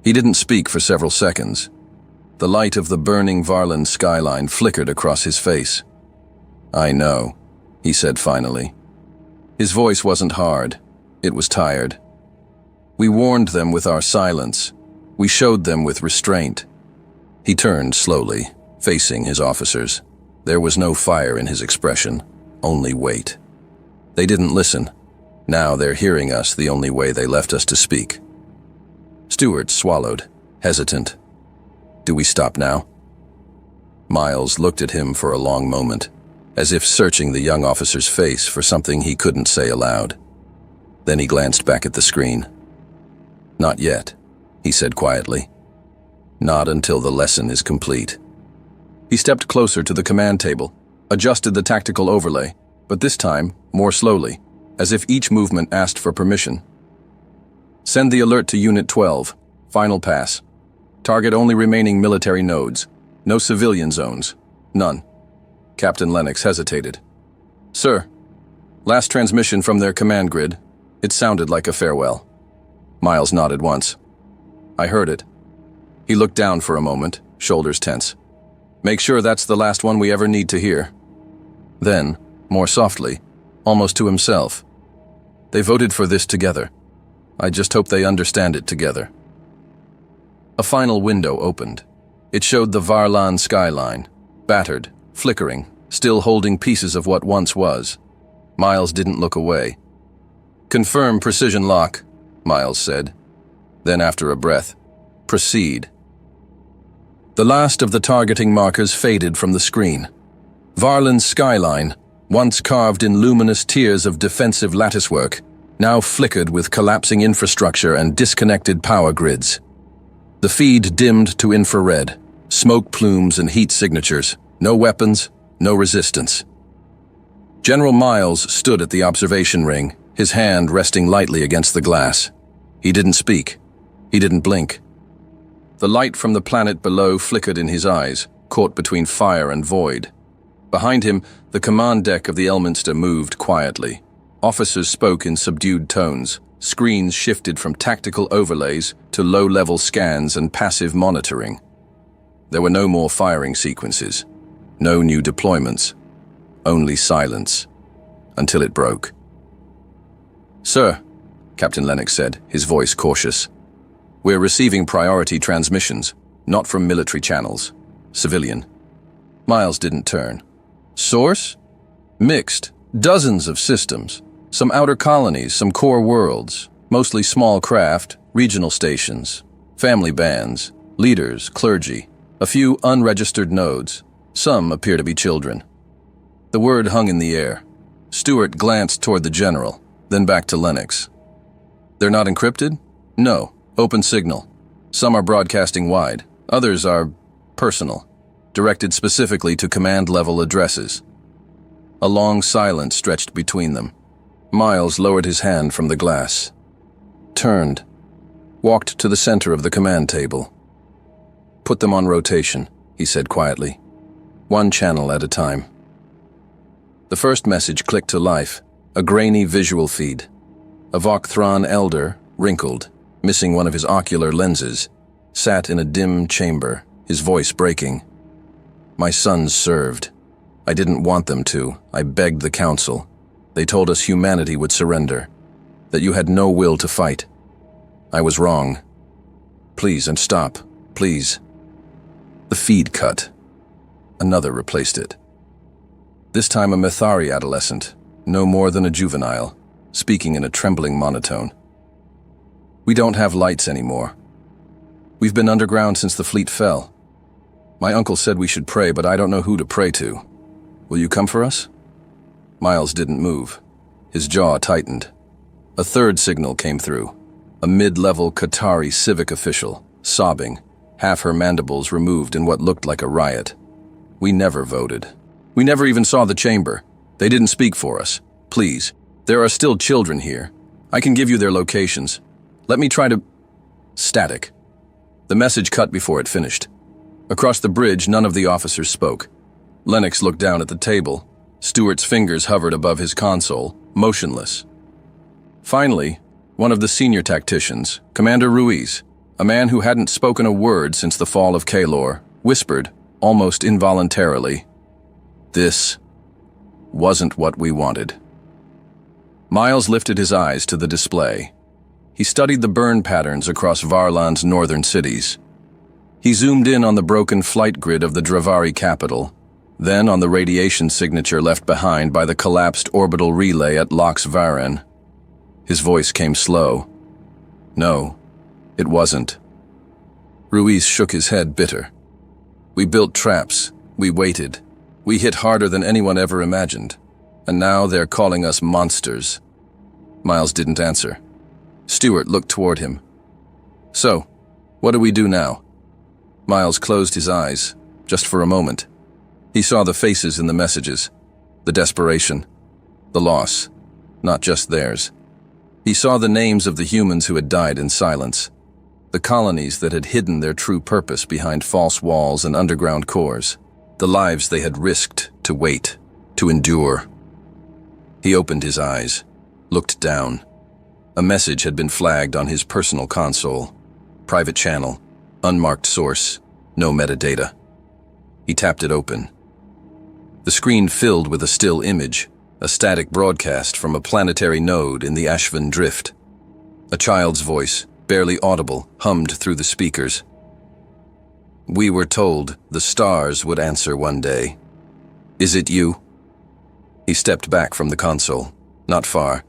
He didn't speak for several seconds. The light of the burning Varlan skyline flickered across his face. "I know," he said finally. His voice wasn't hard. It was tired. "We warned them with our silence. We showed them with restraint." He turned slowly, facing his officers. There was no fire in his expression, only weight. They didn't listen. Now they're hearing us the only way they left us to speak. Stewart swallowed, hesitant. "Do we stop now?" Miles looked at him for a long moment, as if searching the young officer's face for something he couldn't say aloud. Then he glanced back at the screen. "Not yet," he said quietly. "Not until the lesson is complete." He stepped closer to the command table, adjusted the tactical overlay, but this time more slowly, as if each movement asked for permission. "Send the alert to Unit 12. Final pass. Target only remaining military nodes. No civilian zones. None." Captain Lennox hesitated. "Sir, last transmission from their command grid. It sounded like a farewell." Miles nodded once. "I heard it." He looked down for a moment, shoulders tense. "Make sure that's the last one we ever need to hear." Then, more softly, almost to himself, "They voted for this together. I just hope they understand it together." A final window opened. It showed the Varlan skyline, battered, flickering, still holding pieces of what once was. Miles didn't look away. "Confirm precision lock," Miles said. Then after a breath, "Proceed." The last of the targeting markers faded from the screen. Varlan's skyline, once carved in luminous tiers of defensive latticework, now flickered with collapsing infrastructure and disconnected power grids. The feed dimmed to infrared, smoke plumes and heat signatures. No weapons, no resistance. General Miles stood at the observation ring, his hand resting lightly against the glass. He didn't speak. He didn't blink. The light from the planet below flickered in his eyes, caught between fire and void. Behind him, the command deck of the Elminster moved quietly. Officers spoke in subdued tones. Screens shifted from tactical overlays to low-level scans and passive monitoring. There were no more firing sequences. No new deployments. Only silence. Until it broke. "Sir," Captain Lennox said, his voice cautious. "We're receiving priority transmissions, not from military channels. Civilian." Miles didn't turn. "Source?" "Mixed. Dozens of systems. Some outer colonies, some core worlds. Mostly small craft, regional stations. Family bands, leaders, clergy. A few unregistered nodes. Some appear to be children." The word hung in the air. Stewart glanced toward the general, then back to Lennox. "They're not encrypted?" "No. Open signal. Some are broadcasting wide, others are personal, directed specifically to command-level addresses. A long silence stretched between them. Miles lowered his hand from the glass, turned, walked to the center of the command table. "Put them on rotation," he said quietly. "One channel at a time." The first message clicked to life, a grainy visual feed. A Vokthron elder, wrinkled, missing one of his ocular lenses, sat in a dim chamber, his voice breaking. "My sons served. I didn't want them to. I begged the council. They told us humanity would surrender, that you had no will to fight. I was wrong. Please, and stop, please." The feed cut. Another replaced it. This time a Mithari adolescent, no more than a juvenile, speaking in a trembling monotone. "We don't have lights anymore. We've been underground since the fleet fell. My uncle said we should pray, but I don't know who to pray to. Will you come for us?" Miles didn't move. His jaw tightened. A third signal came through. A mid-level Qatari civic official, sobbing, half her mandibles removed in what looked like a riot. "We never voted. We never even saw the chamber. They didn't speak for us. Please, there are still children here. I can give you their locations. Let me try to—" Static. The message cut before it finished. Across the bridge, none of the officers spoke. Lennox looked down at the table. Stewart's fingers hovered above his console, motionless. Finally, one of the senior tacticians, Commander Ruiz, a man who hadn't spoken a word since the fall of Kaelor, whispered, almost involuntarily, "This wasn't what we wanted." Miles lifted his eyes to the display. He studied the burn patterns across Varlan's northern cities. He zoomed in on the broken flight grid of the Dravari capital, then on the radiation signature left behind by the collapsed orbital relay at Lox Varen. His voice came slow. "No, it wasn't." Ruiz shook his head, bitter. "We built traps. We waited. We hit harder than anyone ever imagined. And now they're calling us monsters." Miles didn't answer. Stewart looked toward him. "So, what do we do now?" Miles closed his eyes, just for a moment. He saw the faces in the messages, the desperation, the loss, not just theirs. He saw the names of the humans who had died in silence, the colonies that had hidden their true purpose behind false walls and underground cores, the lives they had risked to wait, to endure. He opened his eyes, looked down. A message had been flagged on his personal console. Private channel, unmarked source, no metadata. He tapped it open. The screen filled with a still image, a static broadcast from a planetary node in the Ashvan Drift. A child's voice, barely audible, hummed through the speakers. "We were told the stars would answer one day. Is it you?" He stepped back from the console, not far,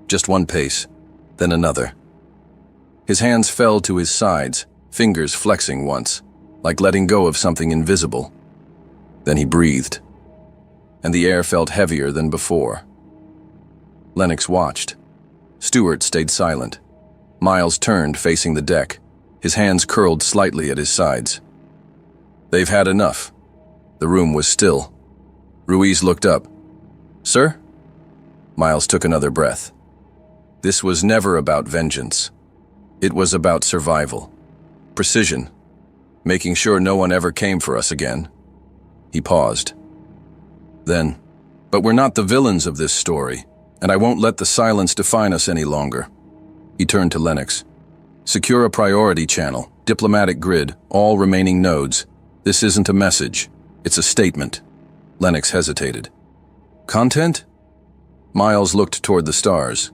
just one pace, then another. His hands fell to his sides, fingers flexing once, like letting go of something invisible. Then he breathed, and the air felt heavier than before. Lennox watched. Stewart stayed silent. Miles turned, facing the deck, his hands curled slightly at his sides. "They've had enough." The room was still. Ruiz looked up. "Sir?" Miles took another breath. This was never about vengeance. It was about survival. Precision. Making sure no one ever came for us again. He paused. Then, "But we're not the villains of this story, and I won't let the silence define us any longer." He turned to Lennox. "Secure a priority channel, diplomatic grid, all remaining nodes. This isn't a message. It's a statement." Lennox hesitated. "Content?" Miles looked toward the stars.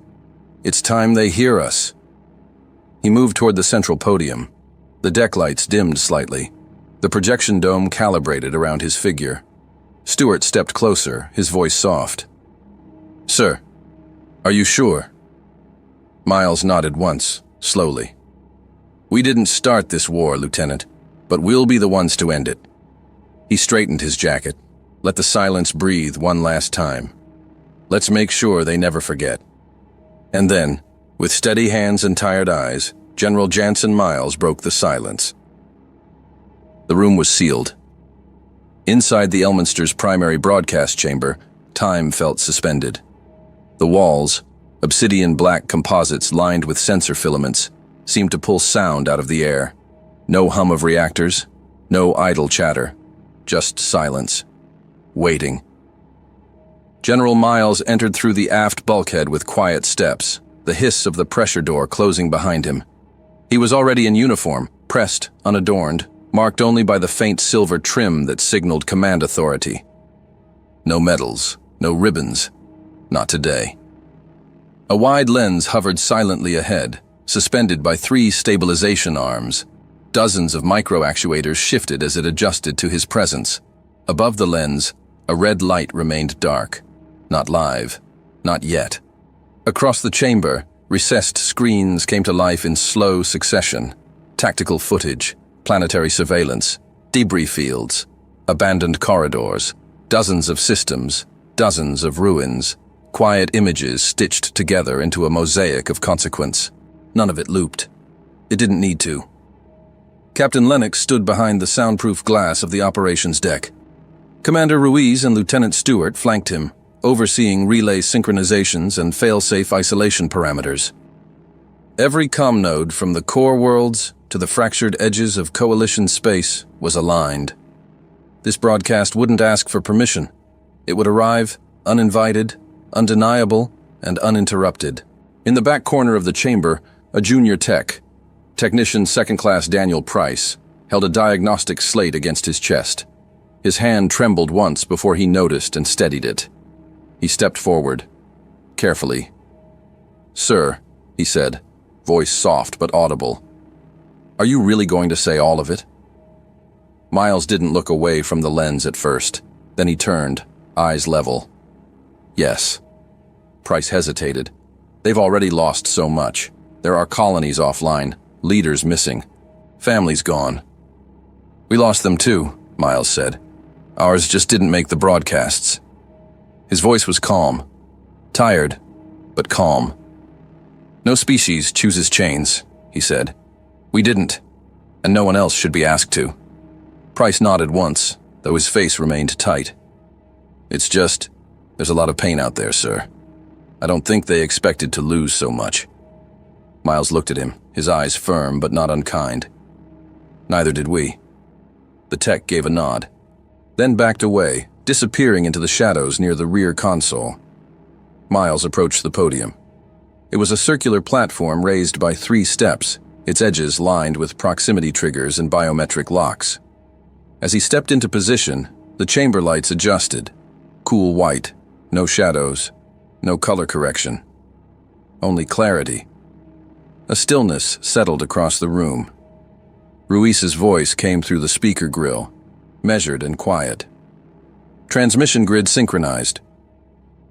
"It's time they hear us." He moved toward the central podium. The deck lights dimmed slightly. The projection dome calibrated around his figure. Stewart stepped closer, his voice soft. "Sir, are you sure?" Miles nodded once, slowly. "We didn't start this war, Lieutenant, but we'll be the ones to end it." He straightened his jacket. Let the silence breathe one last time. "Let's make sure they never forget." And then, with steady hands and tired eyes, General Jansen Miles broke the silence. The room was sealed. Inside the Elminster's primary broadcast chamber, time felt suspended. The walls, obsidian black composites lined with sensor filaments, seemed to pull sound out of the air. No hum of reactors, no idle chatter, just silence. Waiting. General Miles entered through the aft bulkhead with quiet steps, the hiss of the pressure door closing behind him. He was already in uniform, pressed, unadorned, marked only by the faint silver trim that signaled command authority. No medals, no ribbons. Not today. A wide lens hovered silently ahead, suspended by 3 stabilization arms. Dozens of micro-actuators shifted as it adjusted to his presence. Above the lens, a red light remained dark. Not live. Not yet. Across the chamber, recessed screens came to life in slow succession. Tactical footage, planetary surveillance, debris fields, abandoned corridors, dozens of systems, dozens of ruins, quiet images stitched together into a mosaic of consequence. None of it looped. It didn't need to. Captain Lennox stood behind the soundproof glass of the operations deck. Commander Ruiz and Lieutenant Stewart flanked him, overseeing relay synchronizations and fail-safe isolation parameters. Every comm node from the core worlds to the fractured edges of Coalition space was aligned. This broadcast wouldn't ask for permission. It would arrive, uninvited, undeniable, and uninterrupted. In the back corner of the chamber, a junior technician second-class Daniel Price, held a diagnostic slate against his chest. His hand trembled once before he noticed and steadied it. He stepped forward, carefully. "Sir," he said, voice soft but audible. "Are you really going to say all of it?" Miles didn't look away from the lens at first. Then he turned, eyes level. "Yes." Price hesitated. "They've already lost so much. There are colonies offline, leaders missing, families gone." "We lost them too," Miles said. "Ours just didn't make the broadcasts." His voice was calm. Tired, but calm. "No species chooses chains," he said. "We didn't, and no one else should be asked to." Price nodded once, though his face remained tight. "It's just, there's a lot of pain out there, sir. I don't think they expected to lose so much." Miles looked at him, his eyes firm but not unkind. "Neither did we." The tech gave a nod, then backed away, disappearing into the shadows near the rear console. Miles approached the podium. It was a circular platform raised by 3 steps, its edges lined with proximity triggers and biometric locks. As he stepped into position, the chamber lights adjusted. Cool white, no shadows, no color correction. Only clarity. A stillness settled across the room. Ruiz's voice came through the speaker grill, measured and quiet. Transmission grid synchronized.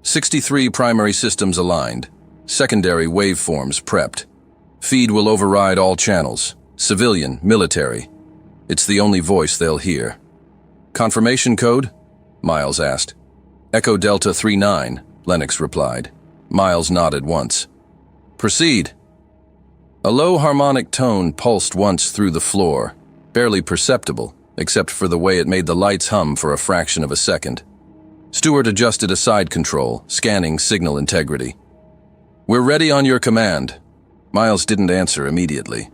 63 primary systems aligned. Secondary waveforms prepped. Feed will override all channels, civilian, military. It's the only voice they'll hear. "Confirmation code?" Miles asked. "Echo Delta 39, Lennox replied. Miles nodded once. "Proceed." A low harmonic tone pulsed once through the floor, barely perceptible, except for the way it made the lights hum for a fraction of a second. Stewart adjusted a side control, scanning signal integrity. "We're ready on your command." Miles didn't answer immediately.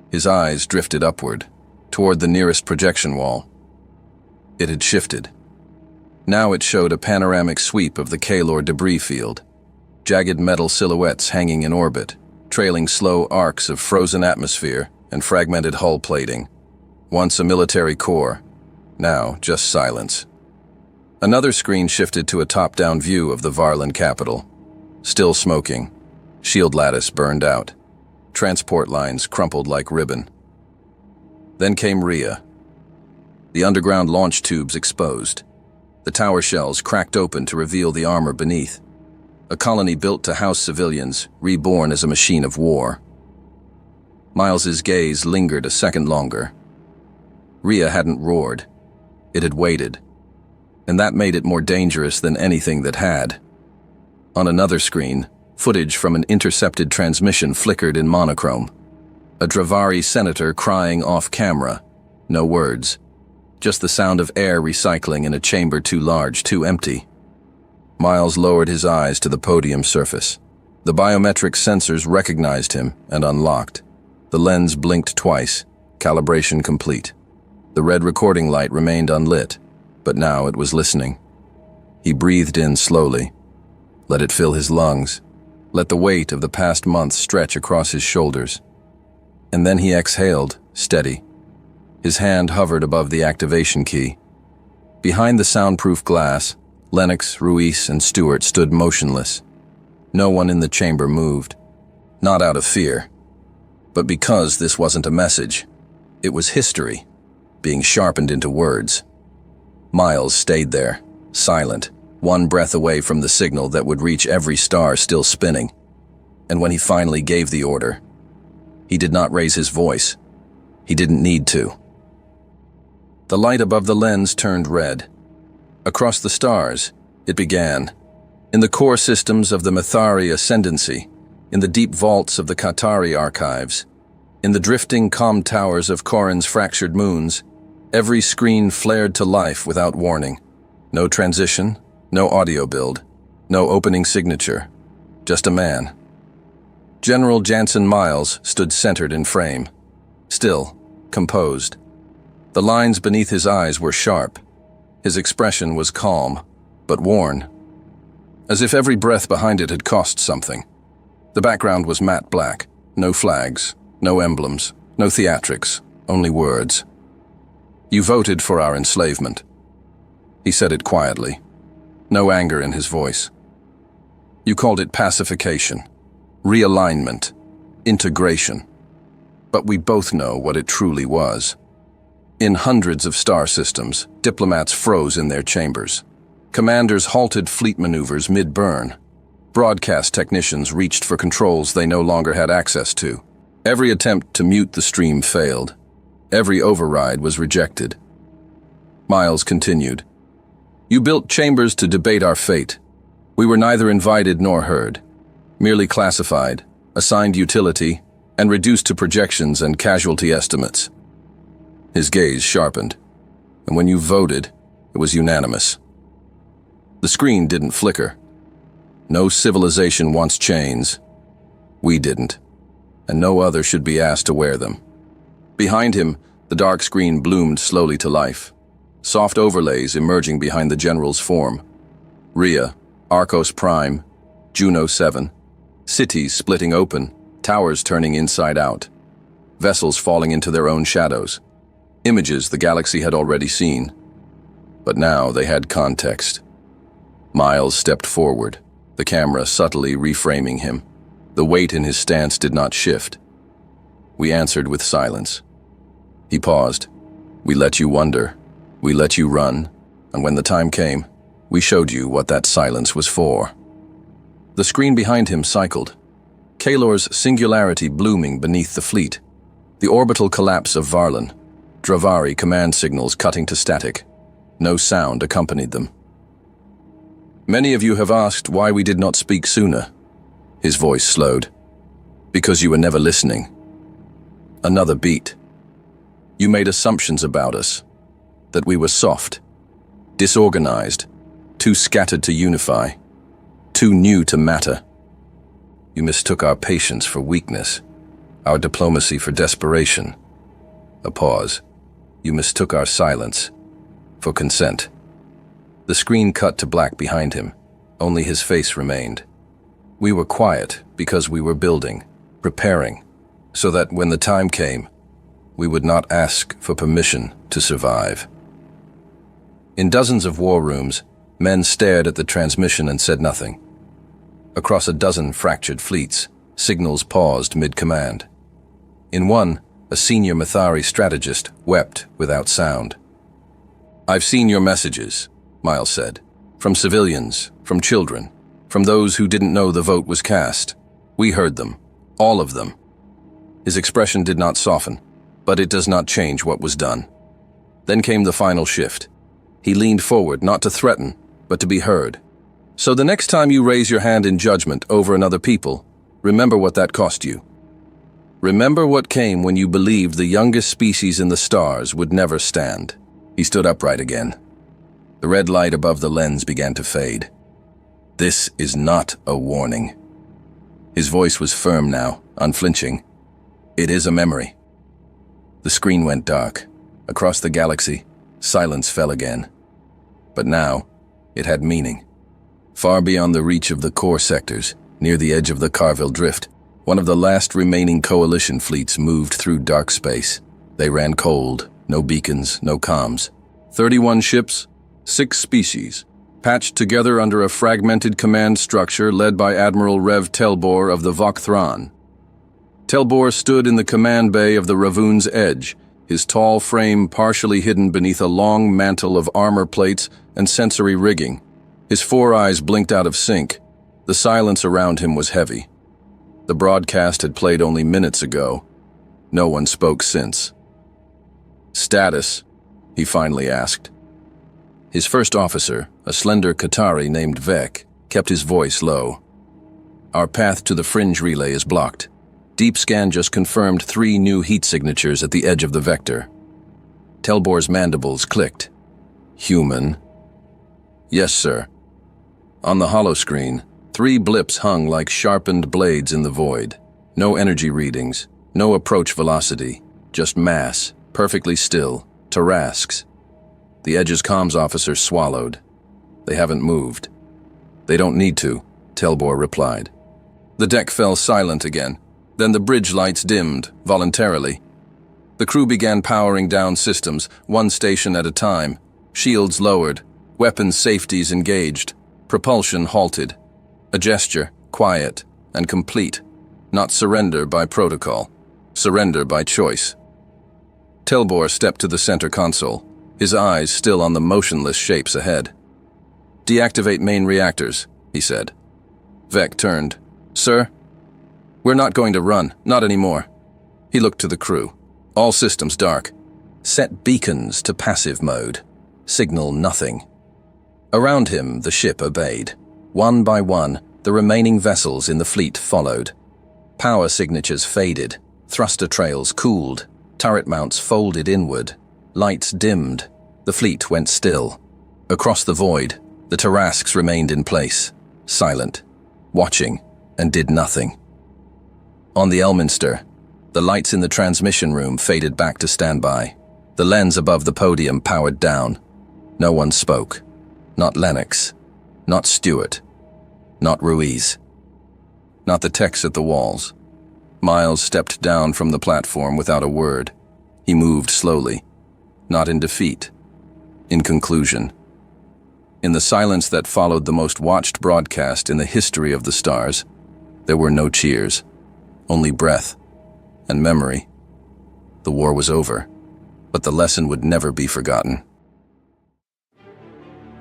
His eyes drifted upward, toward the nearest projection wall. It had shifted. Now it showed a panoramic sweep of the Kalor debris field, jagged metal silhouettes hanging in orbit, trailing slow arcs of frozen atmosphere and fragmented hull plating. Once a military core, now just silence. Another screen shifted to a top-down view of the Varlan capital. Still smoking. Shield lattice burned out. Transport lines crumpled like ribbon. Then came Rhea. The underground launch tubes exposed. The tower shells cracked open to reveal the armor beneath. A colony built to house civilians, reborn as a machine of war. Miles's gaze lingered a second longer. Rhea hadn't roared. It had waited. And that made it more dangerous than anything that had. On another screen, footage from an intercepted transmission flickered in monochrome. A Dravari senator crying off camera. No words. Just the sound of air recycling in a chamber too large, too empty. Miles lowered his eyes to the podium surface. The biometric sensors recognized him and unlocked. The lens blinked twice, calibration complete. The red recording light remained unlit, but now it was listening. He breathed in slowly. Let it fill his lungs. Let the weight of the past month stretch across his shoulders. And then he exhaled, steady. His hand hovered above the activation key. Behind the soundproof glass, Lennox, Ruiz, and Stewart stood motionless. No one in the chamber moved. Not out of fear, but because this wasn't a message. It was history, being sharpened into words. Miles stayed there, silent, one breath away from the signal that would reach every star still spinning. And when he finally gave the order, he did not raise his voice. He didn't need to. The light above the lens turned red. Across the stars, it began. In the core systems of the Mithari Ascendancy, in the deep vaults of the Qatari archives, in the drifting calm towers of Corin's fractured moons, every screen flared to life without warning. No transition, no audio build, no opening signature, just a man. General Jansen Miles stood centered in frame, still, composed. The lines beneath his eyes were sharp. His expression was calm, but worn, as if every breath behind it had cost something. The background was matte black, no flags, no emblems, no theatrics, only words. You voted for our enslavement. He said it quietly, no anger in his voice. You called it pacification, realignment, integration. But we both know what it truly was. In hundreds of star systems, diplomats froze in their chambers. Commanders halted fleet maneuvers mid-burn. Broadcast technicians reached for controls they no longer had access to. Every attempt to mute the stream failed. Every override was rejected. Miles continued. You built chambers to debate our fate. We were neither invited nor heard, merely classified, assigned utility, and reduced to projections and casualty estimates. His gaze sharpened, and when you voted, it was unanimous. The screen didn't flicker. No civilization wants chains. We didn't, and no other should be asked to wear them. Behind him, the dark screen bloomed slowly to life, soft overlays emerging behind the general's form. Rhea, Arcos Prime, Juno 7, cities splitting open, towers turning inside out, vessels falling into their own shadows, images the galaxy had already seen. But now they had context. Miles stepped forward, the camera subtly reframing him. The weight in his stance did not shift. We answered with silence. He paused. We let you wonder. We let you run. And when the time came, we showed you what that silence was for. The screen behind him cycled. Kalor's singularity blooming beneath the fleet. The orbital collapse of Varlin. Dravari command signals cutting to static. No sound accompanied them. Many of you have asked why we did not speak sooner. His voice slowed. Because you were never listening. Another beat. You made assumptions about us. That we were soft, disorganized, too scattered to unify, too new to matter. You mistook our patience for weakness, our diplomacy for desperation. A pause. You mistook our silence for consent. The screen cut to black behind him. Only his face remained. We were quiet because we were building, preparing, so that when the time came, we would not ask for permission to survive. In dozens of war rooms, men stared at the transmission and said nothing. Across a dozen fractured fleets, signals paused mid-command. In one, a senior Mithari strategist wept without sound. I've seen your messages, Miles said, from civilians, from children, from those who didn't know the vote was cast. We heard them, all of them. His expression did not soften, but it does not change what was done. Then came the final shift. He leaned forward, not to threaten, but to be heard. So the next time you raise your hand in judgment over another people, remember what that cost you. Remember what came when you believed the youngest species in the stars would never stand. He stood upright again. The red light above the lens began to fade. This is not a warning. His voice was firm now, unflinching. It is a memory. The screen went dark. Across the galaxy, silence fell again. But now, it had meaning. Far beyond the reach of the core sectors, near the edge of the Carville Drift, one of the last remaining coalition fleets moved through dark space. They ran cold, no beacons, no comms. 31 ships, 6 species, patched together under a fragmented command structure led by Admiral Rev Telbor of the Vokthran. Telbor stood in the command bay of the Ravoon's Edge, his tall frame partially hidden beneath a long mantle of armor plates and sensory rigging. His 4 eyes blinked out of sync. The silence around him was heavy. The broadcast had played only minutes ago. No one spoke since. "Status?" he finally asked. His first officer, a slender Qatari named Vek, kept his voice low. "Our path to the fringe relay is blocked. Deep scan just confirmed 3 new heat signatures at the edge of the vector." Telbor's mandibles clicked. "Human?" "Yes, sir." On the holoscreen, 3 blips hung like sharpened blades in the void. No energy readings, no approach velocity, just mass, perfectly still, Tarrasques. The Edge's comms officer swallowed. "They haven't moved." "They don't need to," Telbor replied. The deck fell silent again. Then the bridge lights dimmed, voluntarily. The crew began powering down systems, one station at a time. Shields lowered, weapons safeties engaged, propulsion halted. A gesture, quiet and complete. Not surrender by protocol, surrender by choice. Telbor stepped to the center console, his eyes still on the motionless shapes ahead. "Deactivate main reactors," he said. Vek turned. "Sir? We're not going to run, not anymore." He looked to the crew. "All systems dark. Set beacons to passive mode. Signal nothing." Around him, the ship obeyed. One by one, the remaining vessels in the fleet followed. Power signatures faded, thruster trails cooled, turret mounts folded inward, lights dimmed. The fleet went still. Across the void, the Tarrasques remained in place, silent, watching, and did nothing. On the Elminster, the lights in the transmission room faded back to standby. The lens above the podium powered down. No one spoke. Not Lennox. Not Stewart. Not Ruiz. Not the techs at the walls. Miles stepped down from the platform without a word. He moved slowly. Not in defeat. In conclusion. In the silence that followed the most watched broadcast in the history of the stars, there were no cheers. Only breath and memory. The war was over, but the lesson would never be forgotten.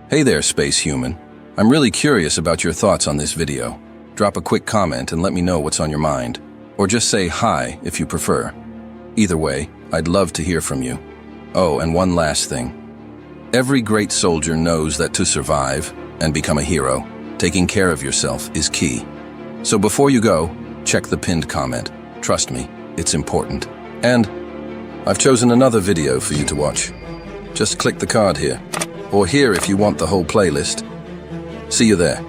Hey there, space human. I'm really curious about your thoughts on this video. Drop a quick comment and let me know what's on your mind. Or just say hi if you prefer. Either way, I'd love to hear from you. Oh, and one last thing. Every great soldier knows that to survive and become a hero, taking care of yourself is key. So before you go, check the pinned comment. Trust me, it's important. And I've chosen another video for you to watch. Just click the card here, or here if you want the whole playlist. See you there.